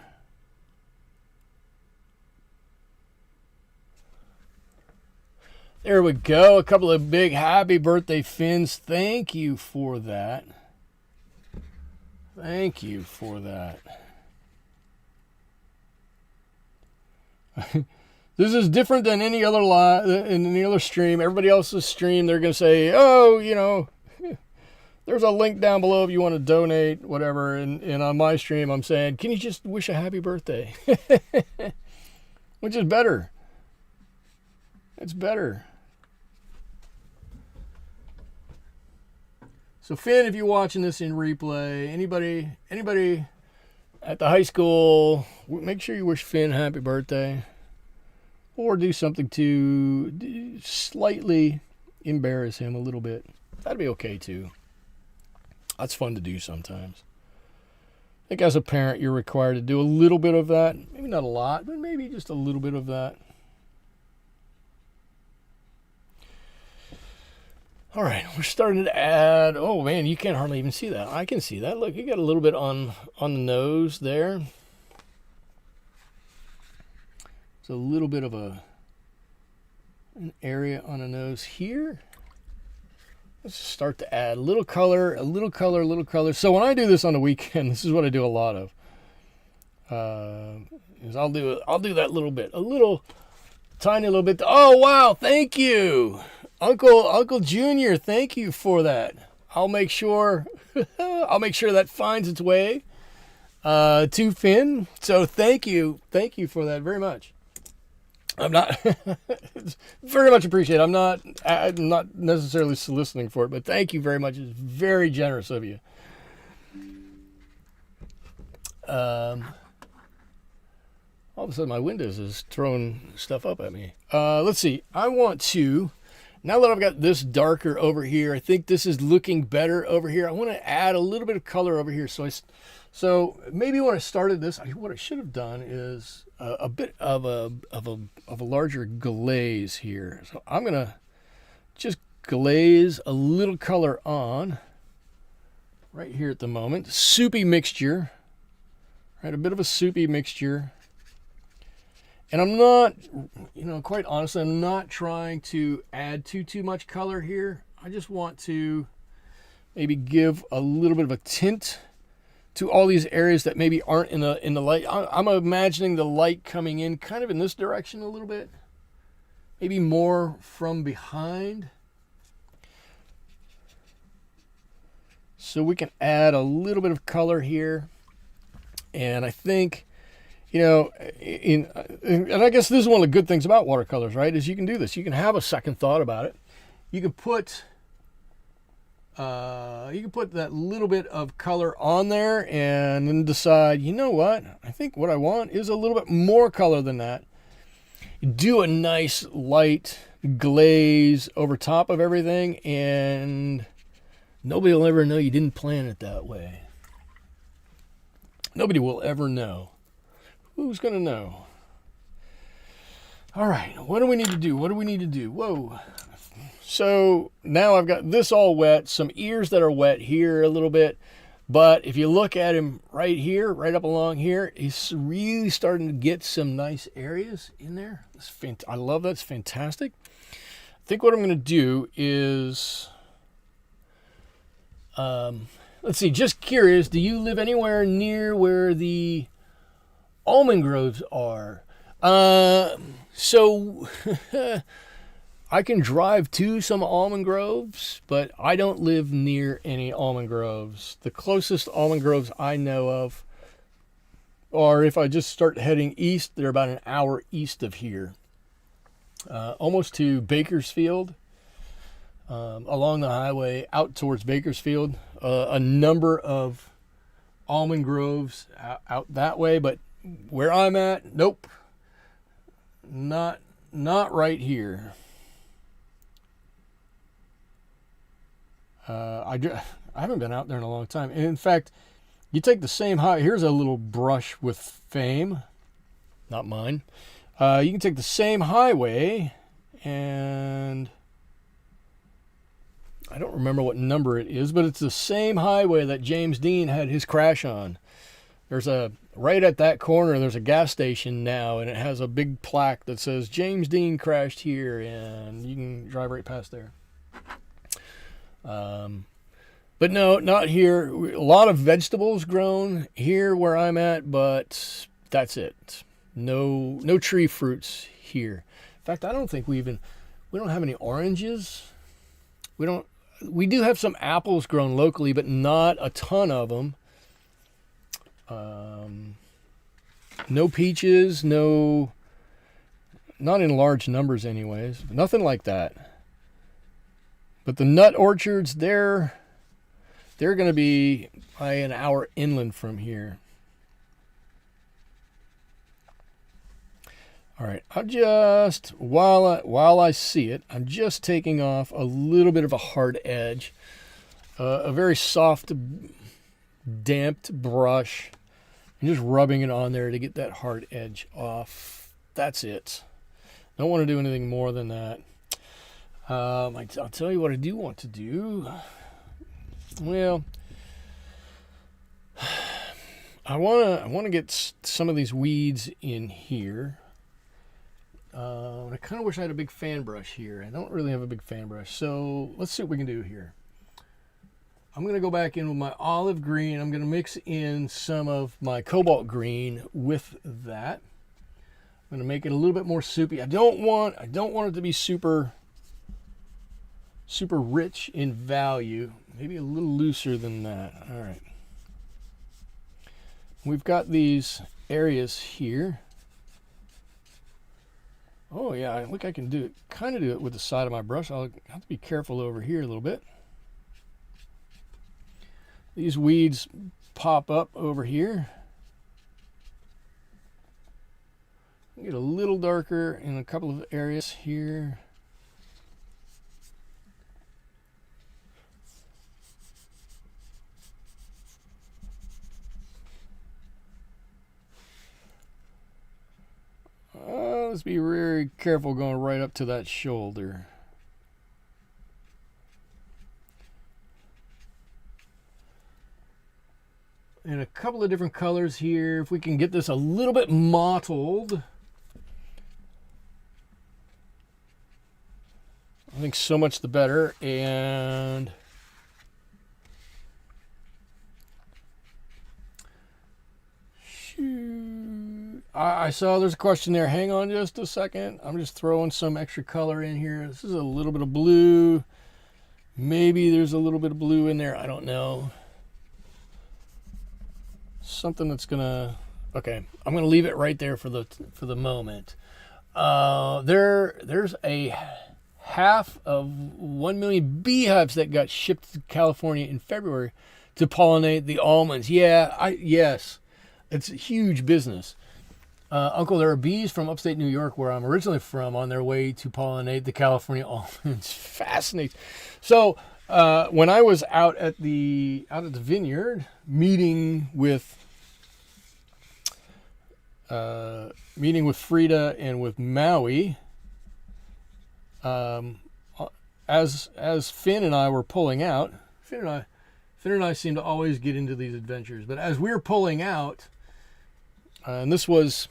There we go. A couple of big happy birthday Finns. Thank you for that. Thank you for that. This is different than any other in any other stream. Everybody else's stream, they're going to say, oh, you know, there's a link down below if you want to donate, whatever. And on my stream, I'm saying, can you just wish a happy birthday? Which is better. It's better. So Finn, if you're watching this in replay, anybody at the high school, make sure you wish Finn happy birthday. Or do something to slightly embarrass him a little bit. That'd be okay too. That's fun to do sometimes. I think as a parent, you're required to do a little bit of that. Maybe not a lot, but maybe just a little bit of that. All right, we're starting to add. Oh man, you can't hardly even see that. I can see that. Look, you got a little bit on the nose there. It's a little bit of an area on the nose here. Let's start to add a little color, a little color, a little color. So when I do this on the weekend, this is what I do a lot of. Is I'll do that little bit, a little tiny little bit. Oh wow, thank you, Uncle Junior. Thank you for that. I'll make sure that finds its way to Finn. So thank you for that very much. I'm not it's very much appreciated. I'm not necessarily soliciting for it, but thank you very much. It's very generous of you. All of a sudden my Windows is throwing stuff up at me. Let's see. I want to, now that I've got this darker over here, I think this is looking better over here. I want to add a little bit of color over here. So maybe when I started this, what I should have done is a bit of a larger glaze here. So I'm gonna just glaze a little color on right here at the moment. Soupy mixture, right? A bit of a soupy mixture. And I'm not, quite honestly, I'm not trying to add too much color here. I just want to maybe give a little bit of a tint to all these areas that maybe aren't in the light. I'm imagining the light coming in kind of in this direction a little bit. Maybe more from behind. So we can add a little bit of color here. And I think, and I guess this is one of the good things about watercolors, right? Is you can do this. You can have a second thought about it. You can put that little bit of color on there and then decide, you know what? I think what I want is a little bit more color than that. Do a nice light glaze over top of everything, and nobody will ever know you didn't plan it that way. Nobody will ever know. Who's going to know? All right, what do we need to do? Whoa. So now I've got this all wet, some ears that are wet here a little bit. But if you look at him right here, right up along here, he's really starting to get some nice areas in there. I love that. It's fantastic. I think what I'm going to do is, let's see, just curious, do you live anywhere near where the almond groves are? So I can drive to some almond groves, but I don't live near any almond groves. The closest almond groves I know of are, if I just start heading east, they're about an hour east of here. Almost to Bakersfield, along the highway out towards Bakersfield. A number of almond groves out that way, but where I'm at, nope, not right here. I haven't been out there in a long time. And in fact, you take the same here's a little brush with fame, not mine. You can take the same highway, and I don't remember what number it is, but it's the same highway that James Dean had his crash on. There's right at that corner, there's a gas station now, and it has a big plaque that says James Dean crashed here, and you can drive right past there. But no, not here. A lot of vegetables grown here where I'm at, but that's it. No tree fruits here. In fact, I don't think we don't have any oranges. We do have some apples grown locally, but not a ton of them. No peaches, not in large numbers anyways. Nothing like that. But the nut orchards, they're going to be an hour inland from here. All right, while I see it, I'm just taking off a little bit of a hard edge, a very soft, damped brush, and just rubbing it on there to get that hard edge off. That's it. Don't want to do anything more than that. I'll tell you what I do want to do. Well, I want to get some of these weeds in here. I kind of wish I had a big fan brush here. I don't really have a big fan brush, so let's see what we can do here. I'm going to go back in with my olive green. I'm going to mix in some of my cobalt green with that. I'm going to make it a little bit more soupy. I don't want it to be super rich in value. Maybe a little looser than that. All right. We've got these areas here. Oh yeah, I think I can do it with the side of my brush. I'll have to be careful over here a little bit. These weeds pop up over here. Get a little darker in a couple of areas here. Let's be very careful going right up to that shoulder. And a couple of different colors here. If we can get this a little bit mottled, I think so much the better. And I saw there's a question there. Hang on just a second. I'm just throwing some extra color in here. This is a little bit of blue. Maybe there's a little bit of blue in there. I don't know. Something that's gonna. Okay, I'm gonna leave it right there for the moment. There's a half of 1 million beehives that got shipped to California in February to pollinate the almonds. Yes, it's a huge business. Uncle, there are bees from upstate New York, where I'm originally from, on their way to pollinate the California almonds. Fascinating. So when I was out at the vineyard meeting with Frida and with Maui, as Finn and I were pulling out, Finn and I seem to always get into these adventures. But as we were pulling out, and this was,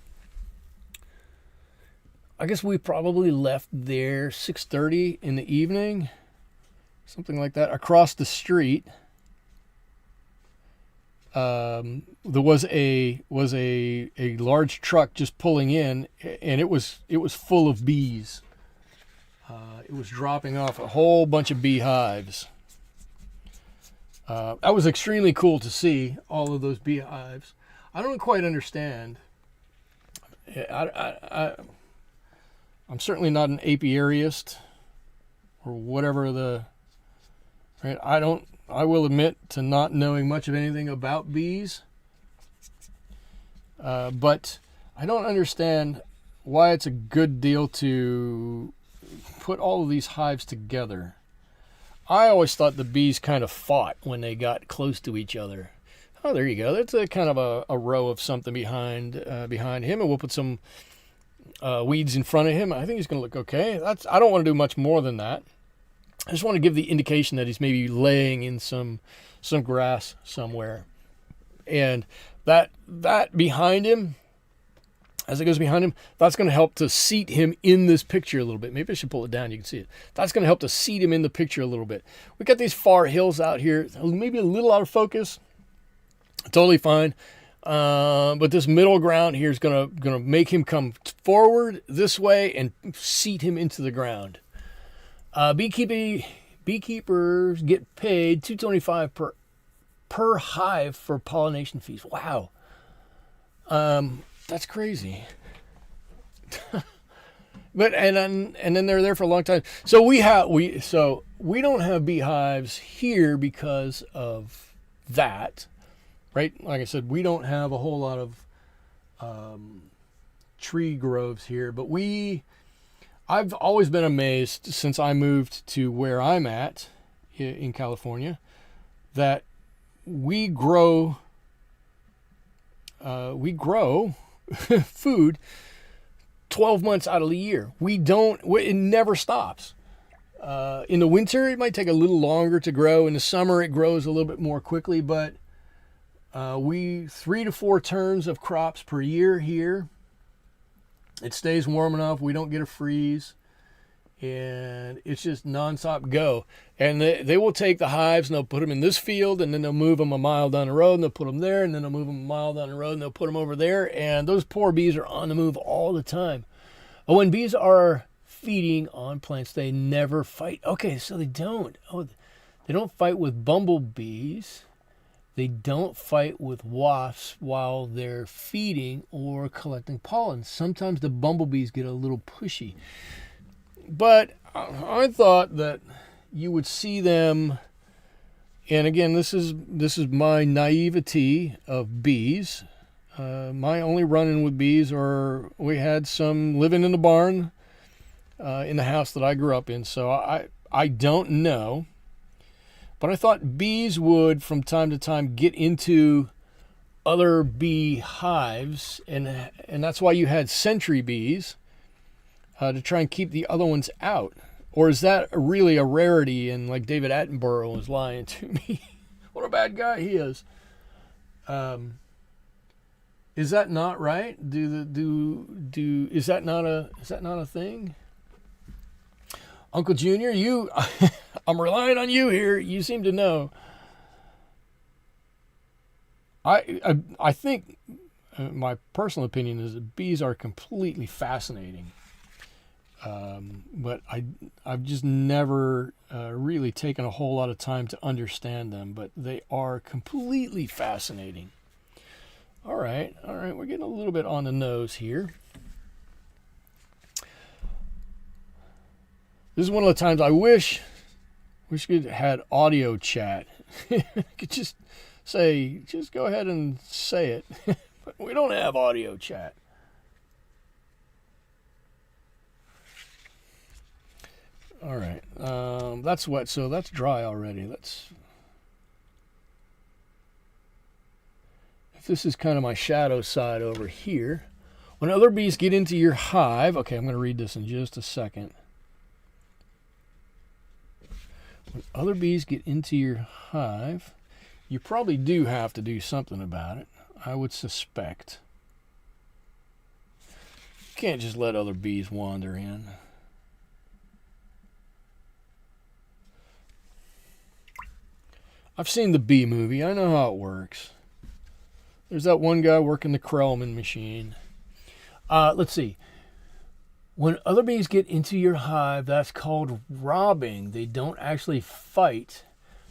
I guess we probably left there 6:30 in the evening, something like that, across the street. there was a large truck just pulling in, and it was full of bees. It was dropping off a whole bunch of beehives. That was extremely cool to see all of those beehives. I don't quite understand. I'm certainly not an apiarist or whatever the right. I will admit to not knowing much of anything about bees, but I don't understand why it's a good deal to put all of these hives together. I always thought the bees kind of fought when they got close to each other. Oh, there you go. That's a kind of a row of something behind him, and we'll put some weeds in front of him. I think he's going to look okay. I don't want to do much more than that. I just want to give the indication that he's maybe laying in some grass somewhere, and that behind him, as it goes behind him, that's going to help to seat him in this picture a little bit. Maybe I should pull it down. You can see it. That's going to help to seat him in the picture a little bit. We got these far hills out here, maybe a little out of focus. Totally fine. But this middle ground here is gonna make him come forward this way and seat him into the ground. Beekeepers get paid $2.25 per hive for pollination fees. Wow. That's crazy. But and then they're there for a long time. So we don't have beehives here because of that, right? Like I said, we don't have a whole lot of tree groves here, but I've always been amazed since I moved to where I'm at in California that we grow food 12 months out of the year. It never stops. In the winter, it might take a little longer to grow. In the summer, it grows a little bit more quickly, but 3 to 4 turns of crops per year here. It stays warm enough. We don't get a freeze. And it's just nonstop go. And they will take the hives and they'll put them in this field, and then they'll move them a mile down the road, and they'll put them there, and then they'll move them a mile down the road, and they'll put them over there. And those poor bees are on the move all the time. But when bees are feeding on plants, they never fight. Okay, so they don't. They don't fight with bumblebees. They don't fight with wasps while they're feeding or collecting pollen. Sometimes the bumblebees get a little pushy. But I thought that you would see them, and again, this is my naivety of bees. My only run-in with bees we had some living in the barn in the house that I grew up in, so I don't know. But I thought bees would, from time to time, get into other bee hives, and that's why you had sentry bees, to try and keep the other ones out. Or is that really a rarity, and like David Attenborough was lying to me? What a bad guy he is. Is that not right? Is that not a thing? Uncle Junior, I'm relying on you here. You seem to know. I think my personal opinion is that bees are completely fascinating. But I've just never really taken a whole lot of time to understand them, but they are completely fascinating. All right, we're getting a little bit on the nose here. This is one of the times I wish we could have had audio chat. Could just go ahead and say it. But we don't have audio chat. All right, that's wet, so that's dry already. If this is kind of my shadow side over here. When other bees get into your hive, okay, I'm going to read this in just a second. When other bees get into your hive, you probably do have to do something about it, I would suspect. You can't just let other bees wander in. I've seen the Bee Movie. I know how it works. There's that one guy working the Krellman machine. Let's see. When other bees get into your hive, that's called robbing. They don't actually fight.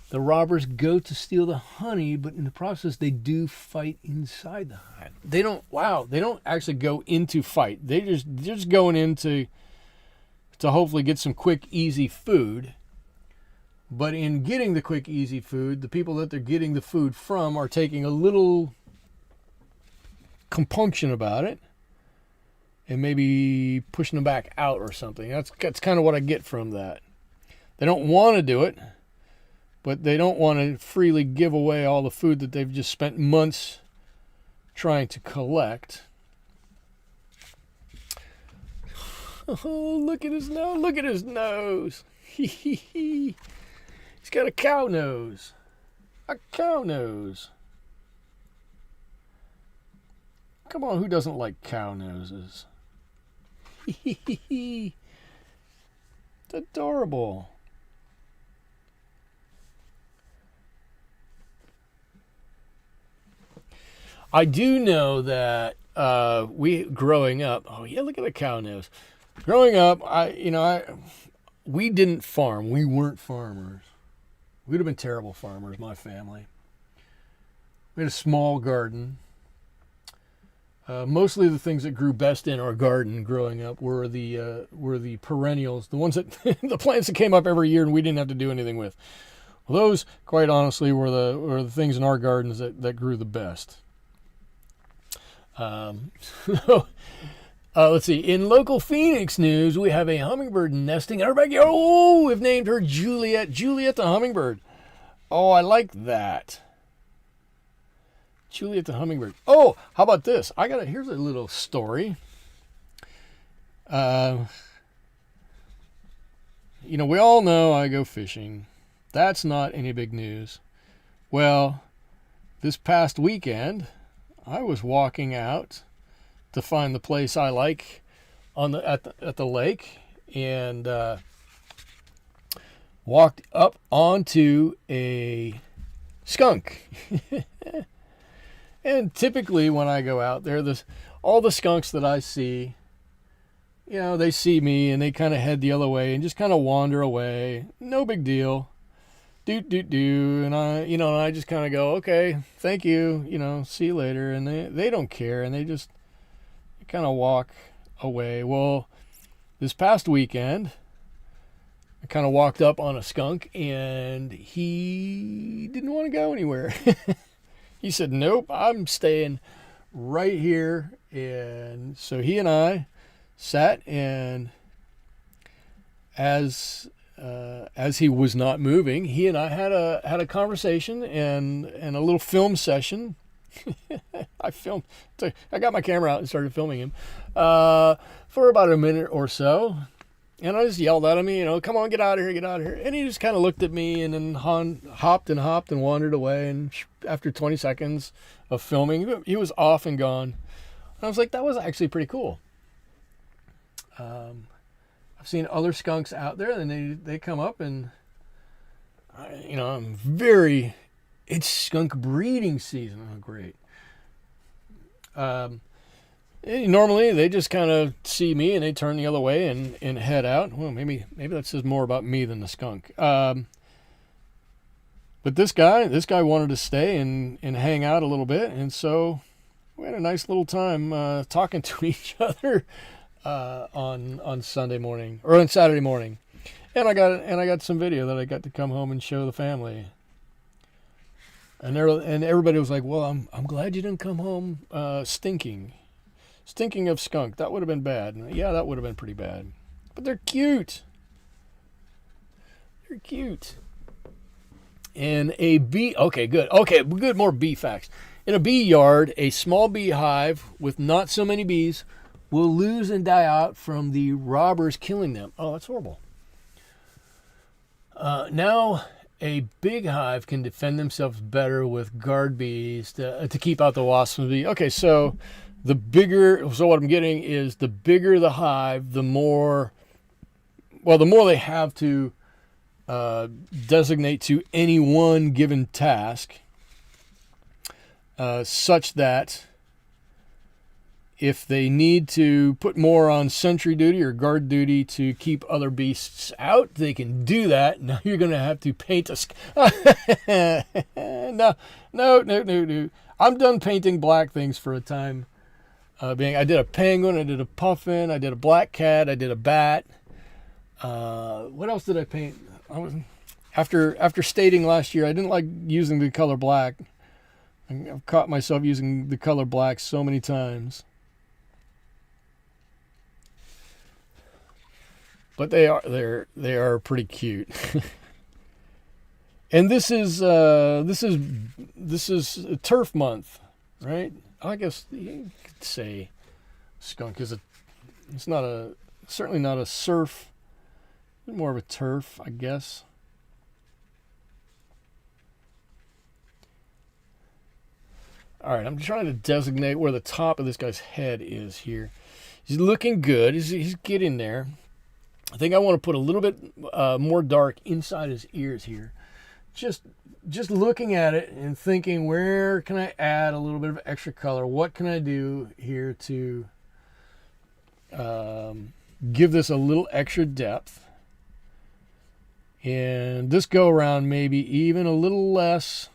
The robbers go to steal the honey, but in the process, they do fight inside the hive. They don't actually go into fight. They're just going into to hopefully get some quick, easy food. But in getting the quick, easy food, the people that they're getting the food from are taking a little compunction about it and maybe pushing them back out or something. That's kind of what I get from that. They don't want to do it, but they don't want to freely give away all the food that they've just spent months trying to collect. Oh, look at his nose. Look at his nose. He's got a cow nose. A cow nose. Come on, who doesn't like cow noses? It's adorable. I do know that we growing up. Oh yeah, look at the cow nose. Growing up, we didn't farm. We weren't farmers. We'd have been terrible farmers, my family. We had a small garden. Mostly the things that grew best in our garden growing up were the perennials, the ones that the plants that came up every year and we didn't have to do anything with. Well, those, quite honestly, were the things in our gardens that grew the best. Let's see. In local Phoenix news, we have a hummingbird nesting. Everybody, we've named her Juliet. Juliet the hummingbird. Oh, I like that. Juliet the hummingbird. Oh, how about this? Here's a little story. We all know I go fishing. That's not any big news. Well, this past weekend, I was walking out to find the place I like at the lake, and walked up onto a skunk. And typically when I go out there, all the skunks that I see, they see me and they kind of head the other way and just kind of wander away. No big deal. Do. And I just kind of go, okay, thank you, see you later. And they don't care, and they just kind of walk away. Well, this past weekend, I kind of walked up on a skunk and he didn't want to go anywhere. He said, nope, I'm staying right here. And so he and I sat, and as he was not moving, he and I had a conversation and a little film session. I got my camera out and started filming him for about a minute or so. And I just yelled at him, come on, get out of here, get out of here. And he just kind of looked at me and then hopped and wandered away. And after 20 seconds of filming, he was off and gone. And I was like, that was actually pretty cool. I've seen other skunks out there, and they come up, and it's skunk breeding season. Oh, great. Normally they just kind of see me and they turn the other way and head out. Well, maybe that says more about me than the skunk. But this guy wanted to stay and hang out a little bit, and so we had a nice little time talking to each other on Sunday morning or on Saturday morning, and I got some video that I got to come home and show the family. And everybody was like, "Well, I'm glad you didn't come home stinking of skunk. That would have been bad." And yeah, that would have been pretty bad. But they're cute. They're cute. And a bee. Okay, good. More bee facts. In a bee yard, a small beehive with not so many bees will lose and die out from the robbers killing them. Oh, that's horrible. Now, a big hive can defend themselves better with guard bees to keep out the wasps and bees. Okay, so what I'm getting is the bigger the hive, the more they have to designate to any one given task. such that if they need to put more on sentry duty or guard duty to keep other beasts out, they can do that. Now you're going to have to paint a... No. I'm done painting black things for a time being. I did a penguin, I did a puffin, I did a black cat, I did a bat. What else did I paint? After stating last year, I didn't like using the color black. I've caught myself using the color black so many times. But they are pretty cute. And this is turf month, right? I guess you could say skunk is certainly not a surf, more of a turf, I guess. All right, I'm trying to designate where the top of this guy's head is here. He's looking good. He's getting there. I think I want to put a little bit more dark inside his ears here. Just looking at it and thinking, where can I add a little bit of extra color? What can I do here to give this a little extra depth? And this go around maybe even a little less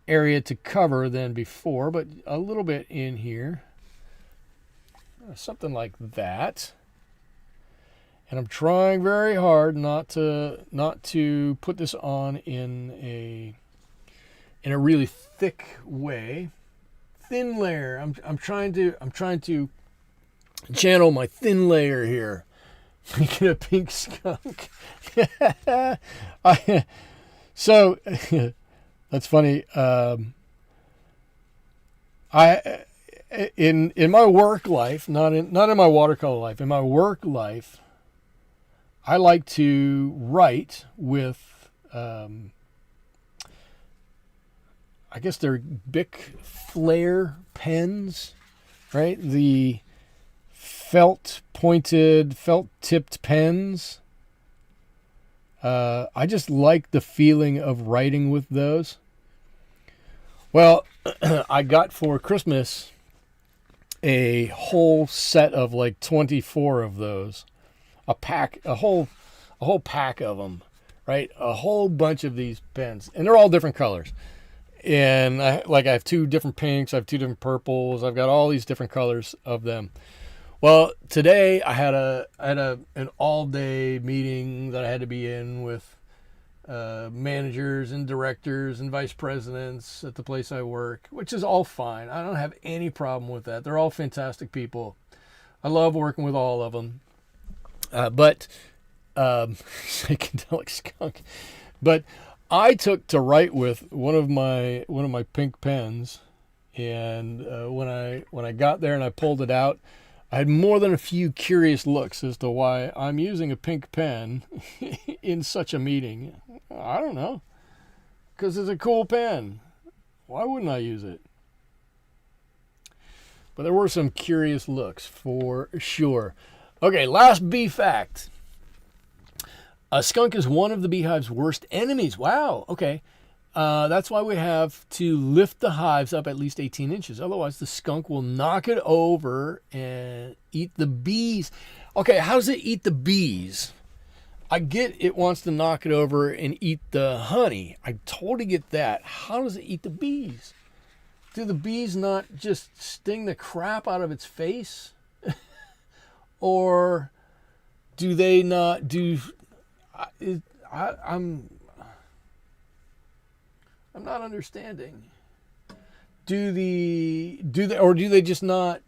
area to cover than before, but a little bit in here. Something like that. And I'm trying very hard not to put this on in a really thick way. Thin layer. I'm trying to channel my thin layer here. Making a pink skunk. So that's funny. In my work life, not in my watercolor life, in my work life, I like to write with, I guess they're Bic Flair pens, right? The felt-tipped pens. I just like the feeling of writing with those. Well, I got for Christmas a whole set of like 24 of those. A whole pack of them, right? A whole bunch of these pens, and they're all different colors. And I have 2 different pinks, I have 2 different purples, I've got all these different colors of them. Well, today I had an all-day meeting that I had to be in with managers and directors and vice presidents at the place I work, which is all fine. I don't have any problem with that. They're all fantastic people. I love working with all of them. But psychedelic skunk. But I took to write with one of my pink pens, and when I got there and I pulled it out, I had more than a few curious looks as to why I'm using a pink pen in such a meeting. I don't know, because it's a cool pen. Why wouldn't I use it? But there were some curious looks for sure. Okay, last bee fact. A skunk is one of the beehive's worst enemies. Wow, okay. That's why we have to lift the hives up at least 18 inches. Otherwise, the skunk will knock it over and eat the bees. Okay, how does it eat the bees? I get it wants to knock it over and eat the honey. I totally get that. How does it eat the bees? Do the bees not just sting the crap out of its face? Or do they not do... I'm not understanding. Do they just not...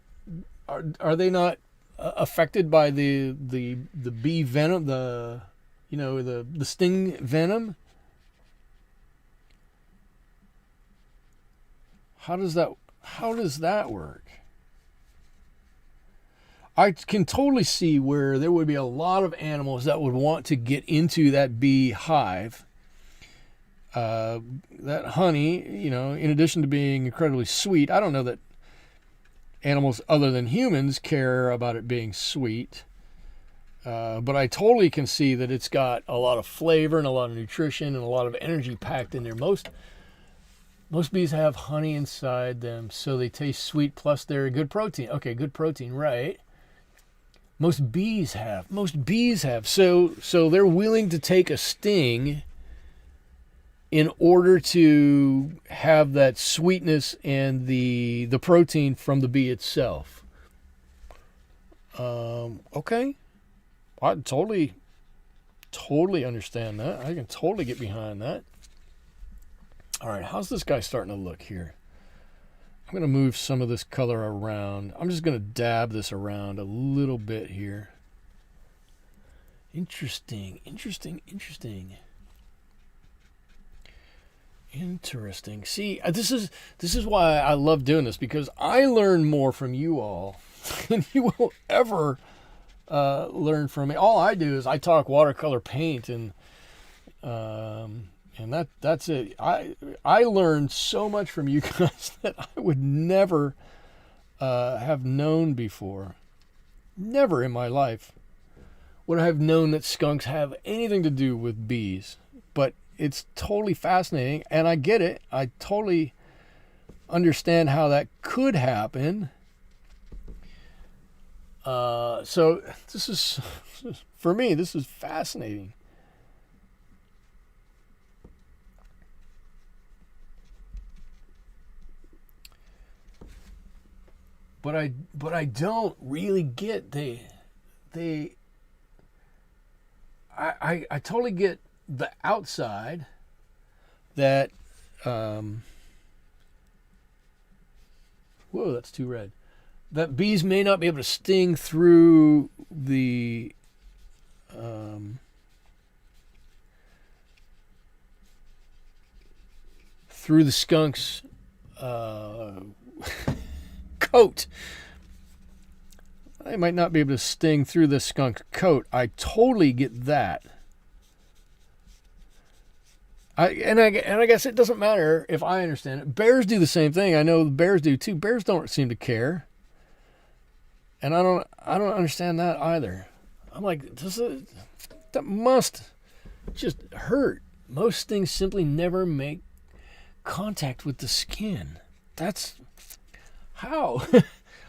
Are they not affected by the bee venom, the sting venom? How does that work? I can totally see where there would be a lot of animals that would want to get into that bee hive. That honey, in addition to being incredibly sweet, I don't know that animals other than humans care about it being sweet. But I totally can see that it's got a lot of flavor and a lot of nutrition and a lot of energy packed in there. Most Most bees have honey inside them, so they taste sweet, plus they're a good protein. Okay, good protein, right. Most bees have. Most bees have. So they're willing to take a sting in order to have that sweetness and the protein from the bee itself. Okay. I totally understand that. I can totally get behind that. All right, how's this guy starting to look here? I'm going to move some of this color around. I'm just going to dab this around a little bit here. Interesting. See, this is why I love doing this, because I learn more from you all than you will ever learn from me. All I do is I talk watercolor paint, and that's it. I learned so much from you guys that I would never have known before. Never in my life would I have known that skunks have anything to do with bees. But it's totally fascinating, and I get it. I totally understand how that could happen. So this is, for me, this is fascinating. But I don't really get I totally get the outside that whoa, that's too red. That bees may not be able to sting through the skunk's coat. They might not be able to sting through the skunk coat. I totally get that. I guess it doesn't matter if I understand it. Bears do the same thing. I know the bears do too. Bears don't seem to care. And I don't understand that either. I'm like, that must just hurt. Most things simply never make contact with the skin. That's how.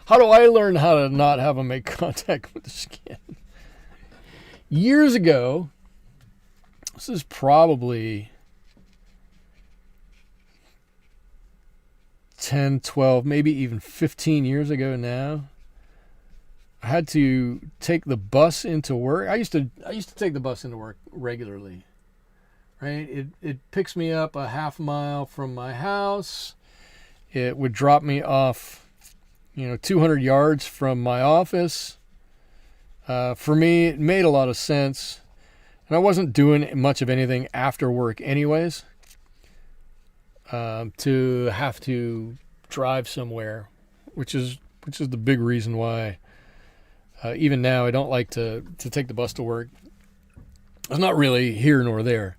How do I learn how to not have them make contact with the skin? Years ago, this is probably 10, 12, maybe even 15 years ago now. I had to take the bus into work. I used to take the bus into work regularly. Right? It picks me up a half mile from my house. It would drop me off, 200 yards from my office. For me, it made a lot of sense. And I wasn't doing much of anything after work anyways. To have to drive somewhere, which is the big reason why even now I don't like to take the bus to work. It's not really here nor there.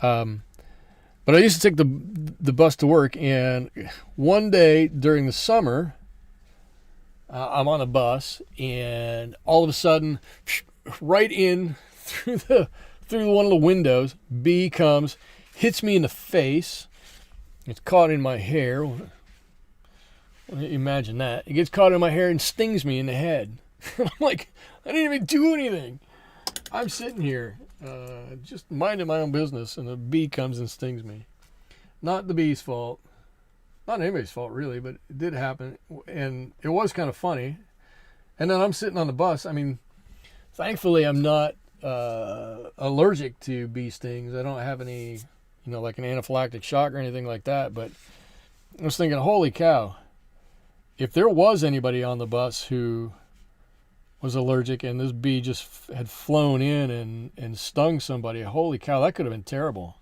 But I used to take the bus to work, and one day during the summer, I'm on a bus, and all of a sudden, right in through one of the windows, bee comes, hits me in the face. It's caught in my hair. Imagine that. It gets caught in my hair and stings me in the head. I'm like, I didn't even do anything. I'm sitting here, just minding my own business, and the bee comes and stings me. Not the bee's fault. Not anybody's fault, really, but it did happen, and it was kind of funny. And then I'm sitting on the bus. I mean, thankfully, I'm not allergic to bee stings. I don't have any, like an anaphylactic shock or anything like that. But I was thinking, holy cow, if there was anybody on the bus who was allergic and this bee just had flown in and stung somebody, holy cow, that could have been terrible.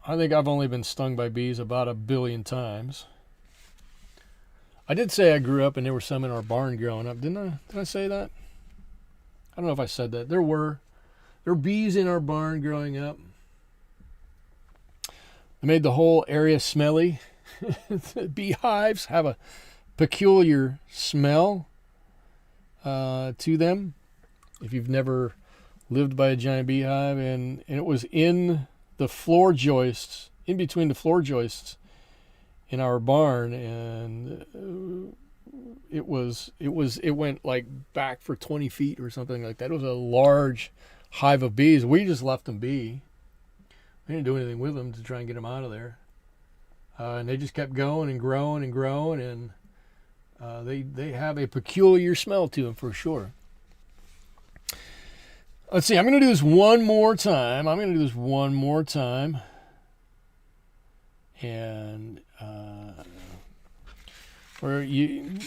I think I've only been stung by bees about 1 billion times. I did say I grew up and there were some in our barn growing up. Didn't I? Did I say that? I don't know if I said that. There were bees in our barn growing up. They made the whole area smelly. Beehives have a peculiar smell to them. If you've never lived by a giant beehive, and it was in the floor joists, in between the floor joists in our barn, and it went like back for 20 feet or something like that. It was a large hive of bees. We just left them be. We didn't do anything with them to try and get them out of there. And they just kept going and growing and growing, and they have a peculiar smell to them for sure. Let's see, I'm going to do this one more time. And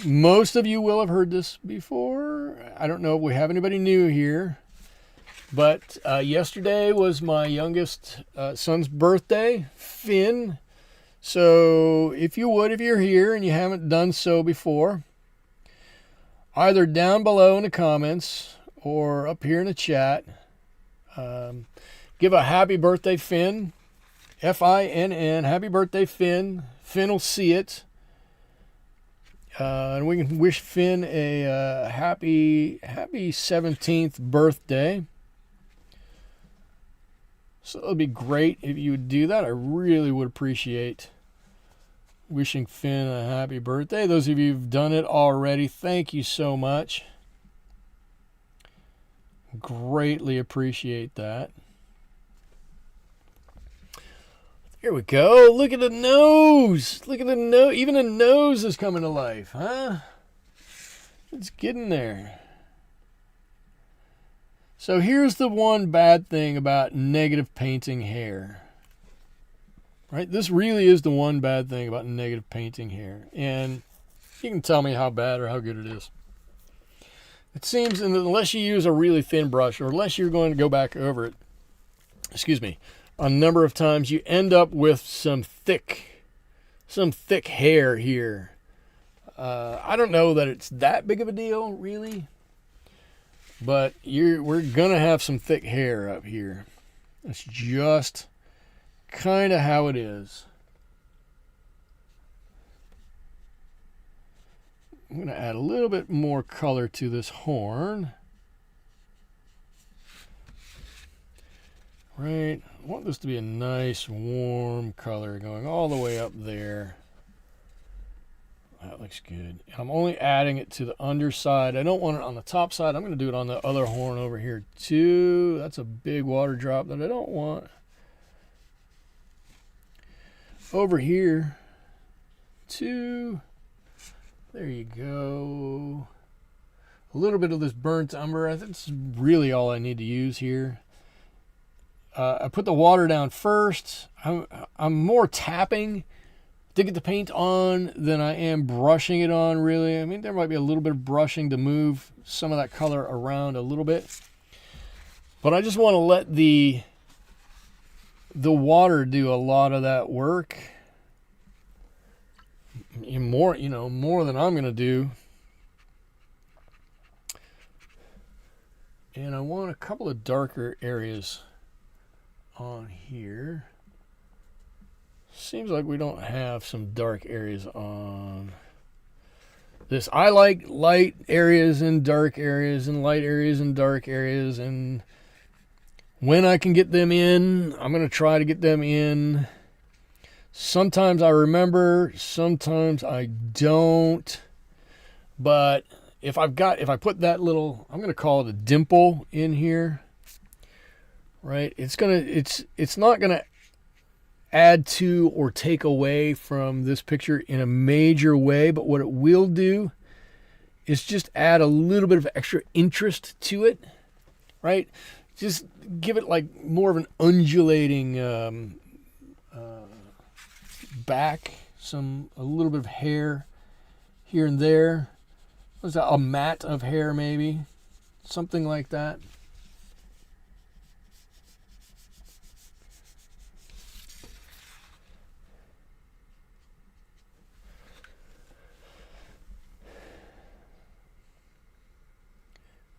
most of you will have heard this before. I don't know if we have anybody new here. But yesterday was my youngest son's birthday, Finn. So if you're here and you haven't done so before, either down below in the comments or up here in the chat, give a happy birthday, Finn. Finn. Happy birthday, Finn. Finn will see it. And we can wish Finn a happy 17th birthday. So it would be great if you would do that. I really would appreciate wishing Finn a happy birthday. Those of you who've done it already, thank you so much. Greatly appreciate that. Here we go. Look at the nose. Look at the nose. Even the nose is coming to life, huh? It's getting there. So here's the one bad thing about negative painting hair. Right? This really is the one bad thing about negative painting hair. And you can tell me how bad or how good it is. It seems, unless you use a really thin brush, or unless you're going to go back over it, a number of times, you end up with some thick hair here. I don't know that it's that big of a deal, really. But we're going to have some thick hair up here. That's just kind of how it is. I'm going to add a little bit more color to this horn. Right. I want this to be a nice warm color going all the way up there. That looks good. I'm only adding it to the underside. I don't want it on the top side. I'm going to do it on the other horn over here too. That's a big water drop that I don't want. Over here too. There you go. A little bit of this burnt umber. That's really all I need to use here. I put the water down first. I'm more tapping to get the paint on than I am brushing it on, really. I mean, there might be a little bit of brushing to move some of that color around a little bit. But I just want to let the water do a lot of that work. More than I'm going to do. And I want a couple of darker areas on here. Seems like we don't have some dark areas on this. I like light areas and dark areas and light areas and dark areas, and when I can get them in, I'm going to try to get them in. Sometimes I remember, sometimes I don't. But if I put that little, I'm going to call it a dimple in here, right? It's not going to add to or take away from this picture in a major way, but what it will do is just add a little bit of extra interest to it, right? Just give it like more of an undulating back, a little bit of hair here and there. What's that? A mat of hair, maybe, something like that.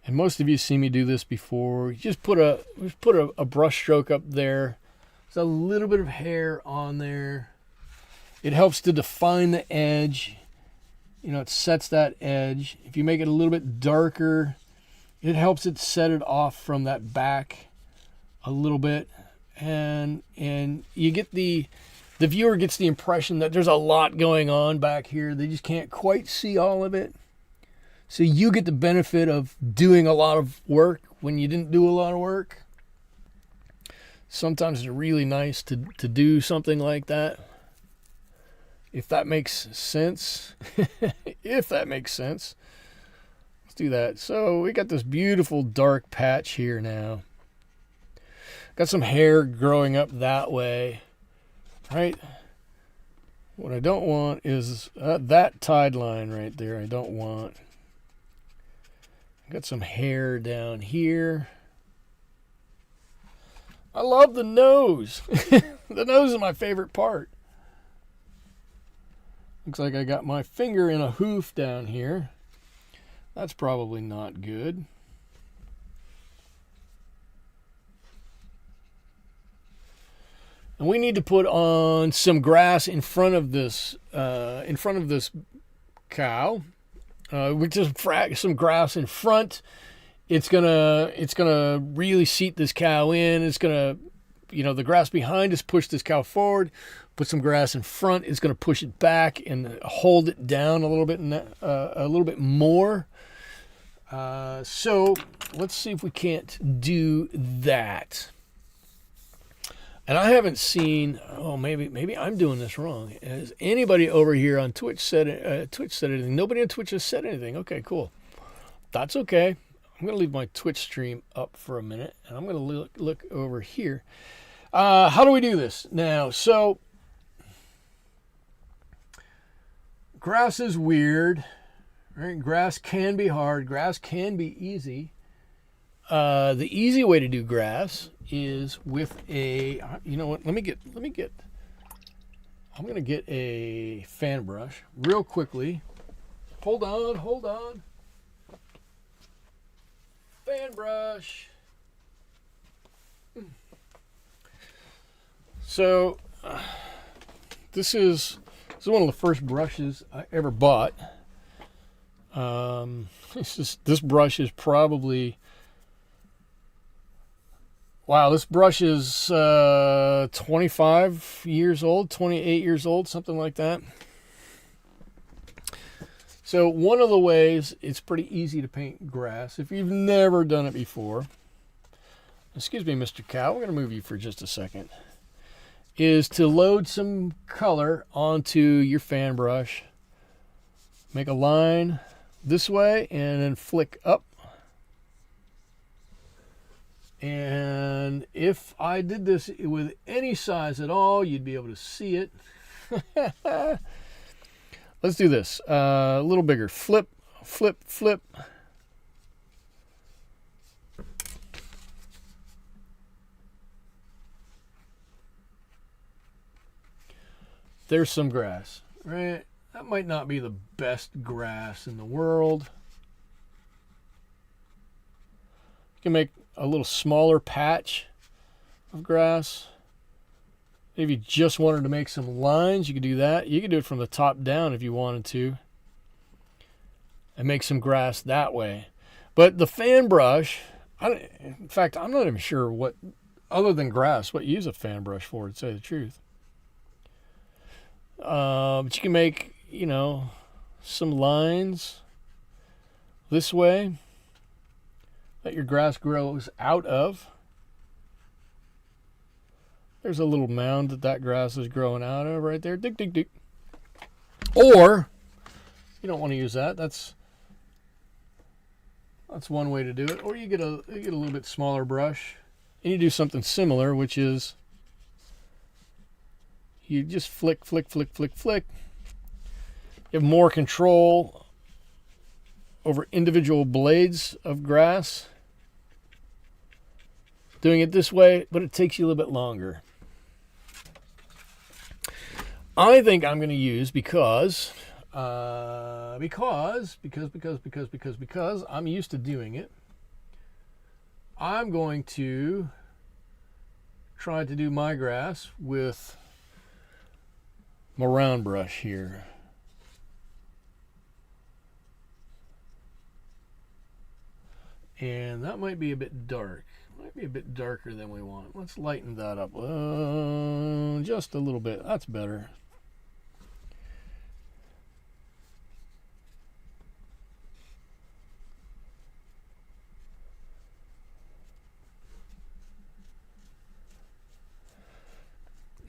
And most of you see me do this before. You just put a brush stroke up there. There's a little bit of hair on there. It helps to define the edge. It sets that edge. If you make it a little bit darker, it helps it set it off from that back a little bit. and you get the viewer gets the impression that there's a lot going on back here. They just can't quite see all of it. So you get the benefit of doing a lot of work when you didn't do a lot of work. Sometimes it's really nice to do something like that. If that makes sense. If that makes sense. Let's do that. So we got this beautiful dark patch here now. Got some hair growing up that way. Right? What I don't want is that tide line right there. I don't want. Got some hair down here. I love the nose. The nose is my favorite part. Looks like I got my finger in a hoof down here. That's probably not good. And we need to put on some grass in front of this cow. We just frag some grass in front. It's gonna really seat this cow in. It's gonna, the grass behind us push this cow forward. Put some grass in front. It's gonna push it back and hold it down a little bit more. So let's see if we can't do that. And I haven't seen. Oh, maybe I'm doing this wrong. Has anybody over here on Twitch said anything? Nobody on Twitch has said anything. Okay, cool. That's okay. I'm gonna leave my Twitch stream up for a minute, and I'm gonna look over here. How do we do this now? So grass is weird, right? Grass can be hard. Grass can be easy. The easy way to do grass is with a, you know what, I'm gonna get a fan brush real quickly. Hold on. Fan brush. So this is one of the first brushes I ever bought. This brush is probably, wow, this brush is 25 years old, 28 years old, something like that. So one of the ways it's pretty easy to paint grass, if you've never done it before, excuse me, Mr. Cow, we're going to move you for just a second, is to load some color onto your fan brush. Make a line this way and then flick up. And if I did this with any size at all, you'd be able to see it. Let's do this. A little bigger. Flip, flip, flip. There's some grass, right? That might not be the best grass in the world. You can make a little smaller patch of grass. If you just wanted to make some lines, you could do that. You could do it from the top down if you wanted to, and make some grass that way. But the fan brush, in fact, I'm not even sure what, other than grass, what you use a fan brush for, to say the truth. But you can make, some lines this way that your grass grows out of. There's a little mound that grass is growing out of right there. Dig, dig, dig. Or, you don't want to use that. That's one way to do it. Or you get a little bit smaller brush and you do something similar, which is you just flick, flick, flick, flick, flick. You have more control over individual blades of grass doing it this way, but it takes you a little bit longer. I think I'm going to use because I'm used to doing it. I'm going to try to do my grass with my round brush here. And that might be a bit dark. Might be a bit darker than we want. Let's lighten that up just a little bit. That's better.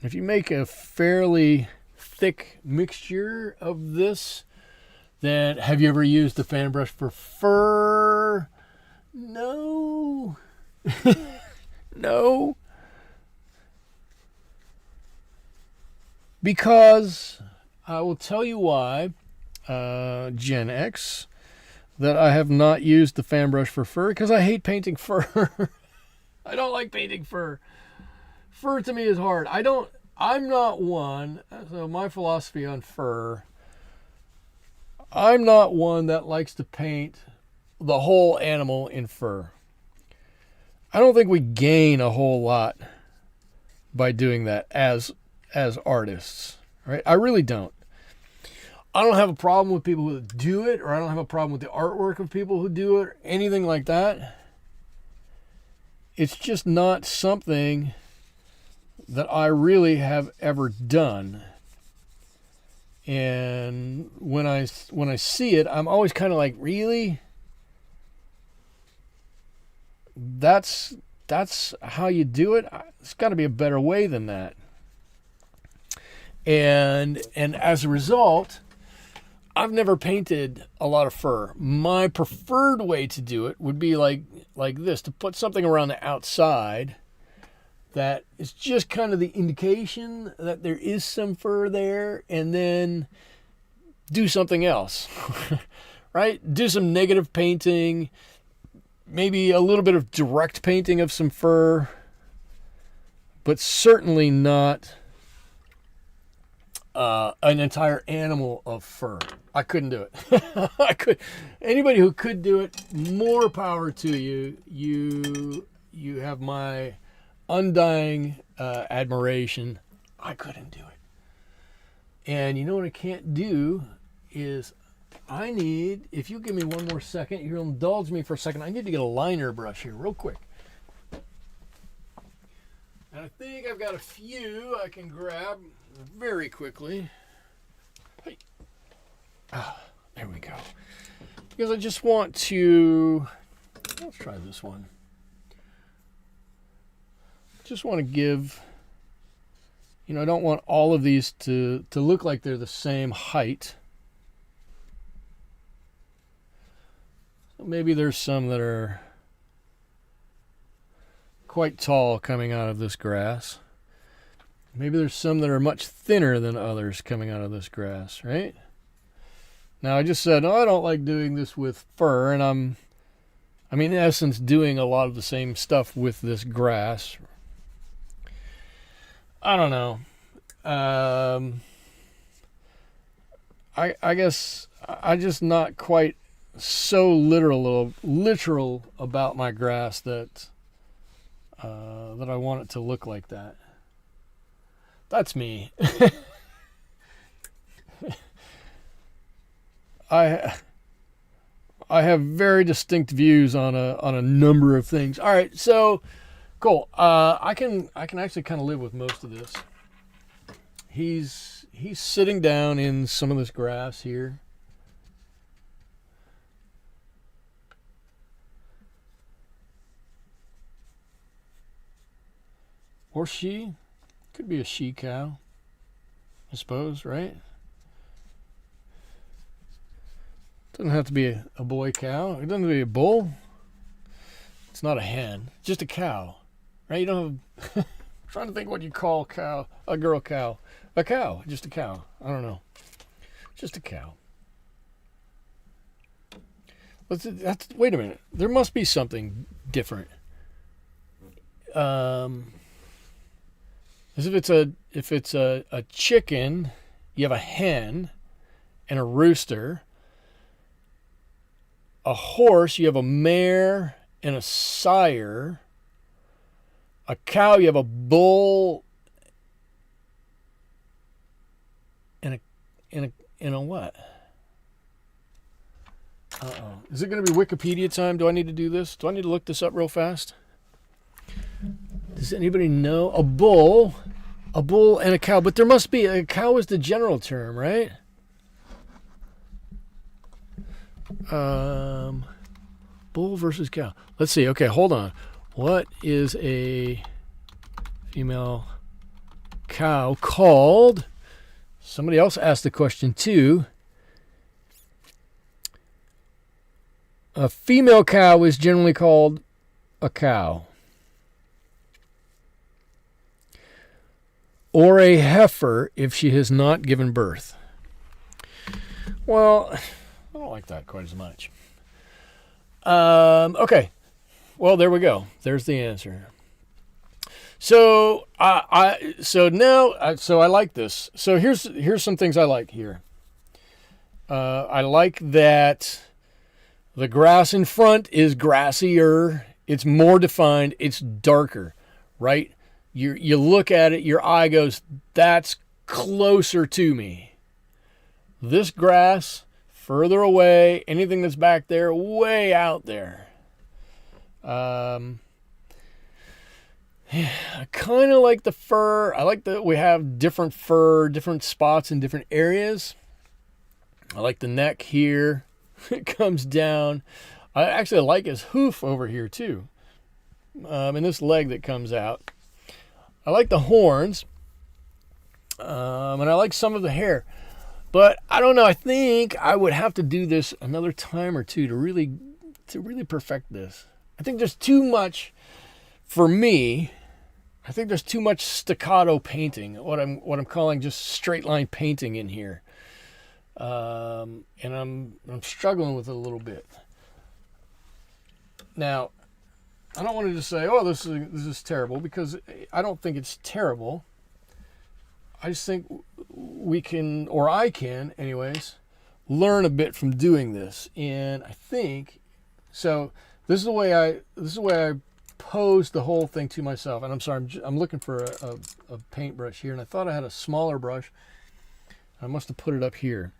If you make a fairly thick mixture of this, then have you ever used the fan brush for fur? No. No. Because I will tell you why, Gen X, that I have not used the fan brush for fur, because I hate painting fur. I don't like painting fur. Fur to me is hard. I'm not one, so my philosophy on fur, I'm not one that likes to paint the whole animal in fur. I don't think we gain a whole lot by doing that as artists, right? I really don't. I don't have a problem with people who do it, or I don't have a problem with the artwork of people who do it, or anything like that. It's just not something that I really have ever done. And when I see it, I'm always kind of like, really? That's how you do it? It's got to be a better way than that. And as a result, I've never painted a lot of fur. My preferred way to do it would be like this, to put something around the outside that is just kind of the indication that there is some fur there, and then do something else, right? Do some negative painting, maybe a little bit of direct painting of some fur, but certainly not an entire animal of fur. I couldn't do it. Anybody who could do it, more power to you. You have my undying admiration. I couldn't do it. And you know what I can't do is, I need, if you give me one more second, you'll indulge me for a second, I need to get a liner brush here real quick. And I think I've got a few I can grab very quickly. Hey. There we go. Because I just want to, let's try this one. Just want to give, I don't want all of these to look like they're the same height. So maybe there's some that are quite tall coming out of this grass. Maybe there's some that are much thinner than others coming out of this grass, right? Now, I just said, I don't like doing this with fur, and I'm in essence doing a lot of the same stuff with this grass. I don't know. I guess I'm just not quite so literal about my grass that I want it to look like that. That's me. I have very distinct views on a number of things. All right, so cool. I can actually kind of live with most of this. He's sitting down in some of this grass here. Or she. Could be a she cow, I suppose, right? Doesn't have to be a boy cow. It doesn't have to be a bull. It's not a hen. It's just a cow, right? You don't have... I'm trying to think what you call cow. A girl cow. A cow. Just a cow. I don't know. Just a cow. Wait a minute. There must be something different. As if it's a chicken, you have a hen and a rooster. A horse, you have a mare and a sire. A cow, you have a bull and a what? Uh-oh. Is it going to be Wikipedia time? Do I need to do this? Do I need to look this up real fast? Does anybody know? A bull and a cow. But there must be, a cow is the general term, right? Bull versus cow. Let's see. Okay, hold on. What is a female cow called? Somebody else asked the question too. A female cow is generally called a cow. Or a heifer if she has not given birth. Well, I don't like that quite as much. Okay. Well, there we go. There's the answer. So I like this. So here's some things I like here. I like that the grass in front is grassier. It's more defined. It's darker, right? You look at it, your eye goes, that's closer to me. This grass, further away, anything that's back there, way out there. I kind of like the fur. I like that we have different fur, different spots in different areas. I like the neck here. It comes down. I actually like his hoof over here too. And this leg that comes out. I like the horns. And I like some of the hair. But I don't know. I think I would have to do this another time or two to really perfect this. I think there's too much for me. I think there's too much staccato painting. What I'm calling just straight line painting in here. And I'm struggling with it a little bit. Now, I don't want to just say, "Oh, this is terrible," because I don't think it's terrible. I just think we can, or I can, anyways, learn a bit from doing this. And I think so. This is the way I pose the whole thing to myself. And I'm sorry, I'm looking for a paintbrush here, and I thought I had a smaller brush. I must have put it up here.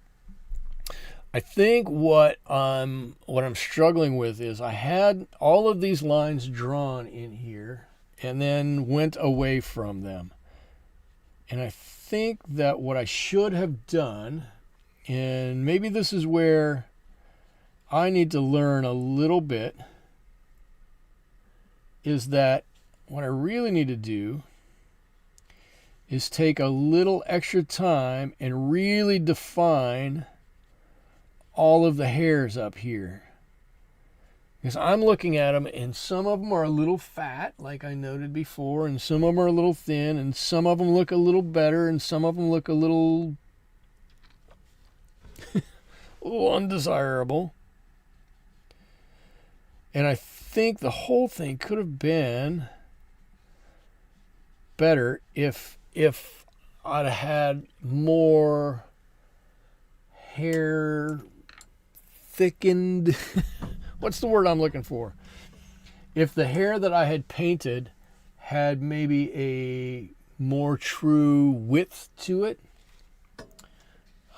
I think what I'm struggling with is I had all of these lines drawn in here and then went away from them. And I think that what I should have done, and maybe this is where I need to learn a little bit, is that what I really need to do is take a little extra time and really define all of the hairs up here. Because I'm looking at them, and some of them are a little fat, like I noted before, and some of them are a little thin, and some of them look a little better, and some of them look a little undesirable. And I think the whole thing could have been better if I'd had more hair thickened. What's the word I'm looking for? If the hair that I had painted had maybe a more true width to it.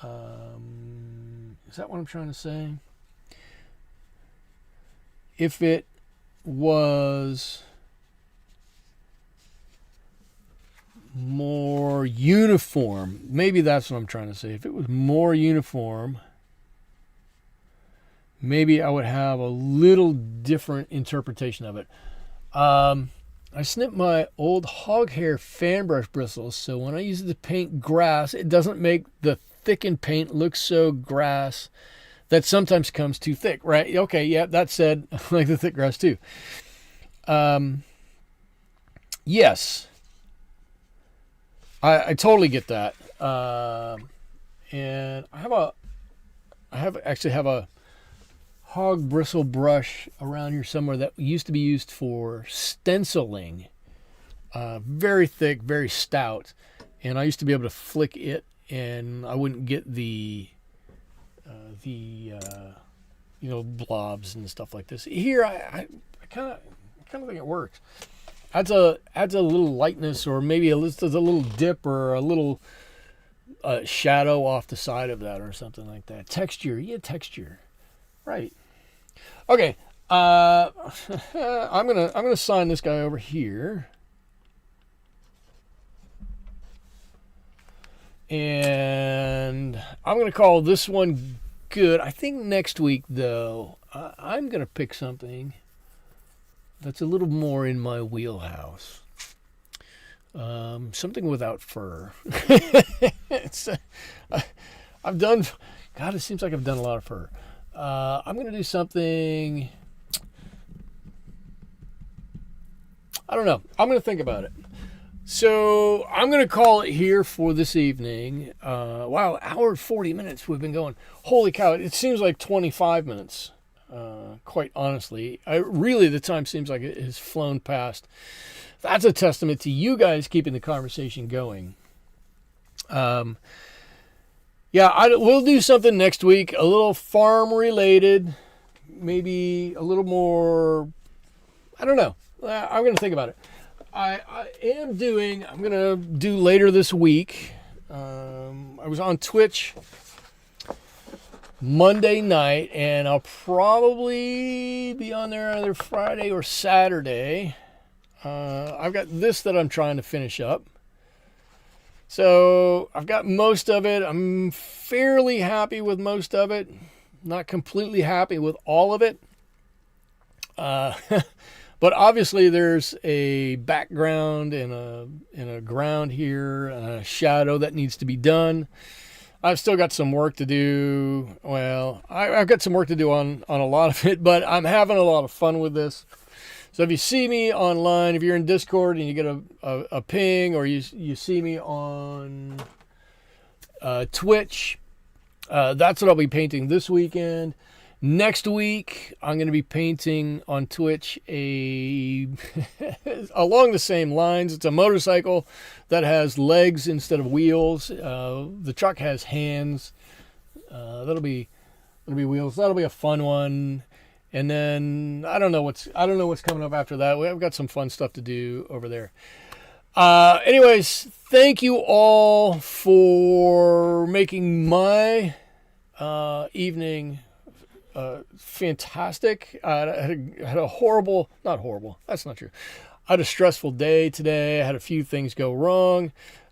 Is that what I'm trying to say? If it was more uniform, maybe that's what I'm trying to say. If it was more uniform, maybe I would have a little different interpretation of it. I snipped my old hog hair fan brush bristles, so when I use it to paint grass, it doesn't make the thickened paint look so grass that sometimes comes too thick, right? Okay, yeah, that said, I like the thick grass too. Yes, I totally get that. And I actually have a hog bristle brush around here somewhere that used to be used for stenciling. Very thick, very stout. And I used to be able to flick it, and I wouldn't get the blobs and stuff like this. Here, I kind of think it works. Adds a little lightness, or maybe a little dip, or a little shadow off the side of that, or something like that. Texture, texture, right? Okay, I'm gonna sign this guy over here. And I'm going to call this one good. I think next week, though, I'm going to pick something that's a little more in my wheelhouse. Something without fur. I've done, God, it seems like I've done a lot of fur. I'm going to do something, I don't know. I'm going to think about it. So I'm going to call it here for this evening. Wow, hour and 40 minutes we've been going. Holy cow, it seems like 25 minutes, quite honestly. Really, the time seems like it has flown past. That's a testament to you guys keeping the conversation going. We'll do something next week, a little farm related, maybe a little more, I don't know. I'm going to think about it. I'm going to do later this week. I was on Twitch Monday night, and I'll probably be on there either Friday or Saturday. I've got this that I'm trying to finish up. So I've got most of it. I'm fairly happy with most of it. Not completely happy with all of it. But obviously there's a background and a ground here, and a shadow that needs to be done. I've still got some work to do. Well, I've got some work to do on a lot of it, but I'm having a lot of fun with this. So if you see me online, if you're in Discord and you get a ping, or you see me on Twitch, that's what I'll be painting this weekend. Next week, I'm going to be painting on Twitch along the same lines. It's a motorcycle that has legs instead of wheels. The truck has hands. That'll be wheels. That'll be a fun one. And then I don't know what's coming up after that. We've got some fun stuff to do over there. Anyways, thank you all for making my evening fantastic. I had a horrible, not horrible, that's not true. I had a stressful day today. I had a few things go wrong,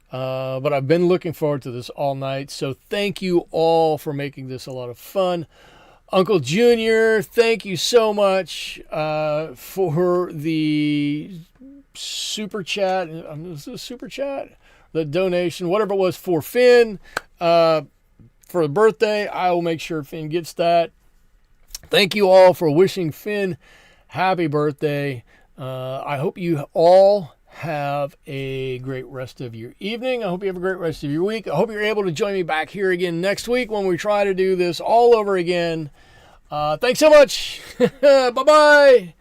but I've been looking forward to this all night. So thank you all for making this a lot of fun. Uncle Junior, thank you so much for the super chat. Was it a super chat? The donation, whatever it was for Finn for the birthday. I will make sure Finn gets that. Thank you all for wishing Finn happy birthday. I hope you all have a great rest of your evening. I hope you have a great rest of your week. I hope you're able to join me back here again next week when we try to do this all over again. Thanks so much. Bye-bye.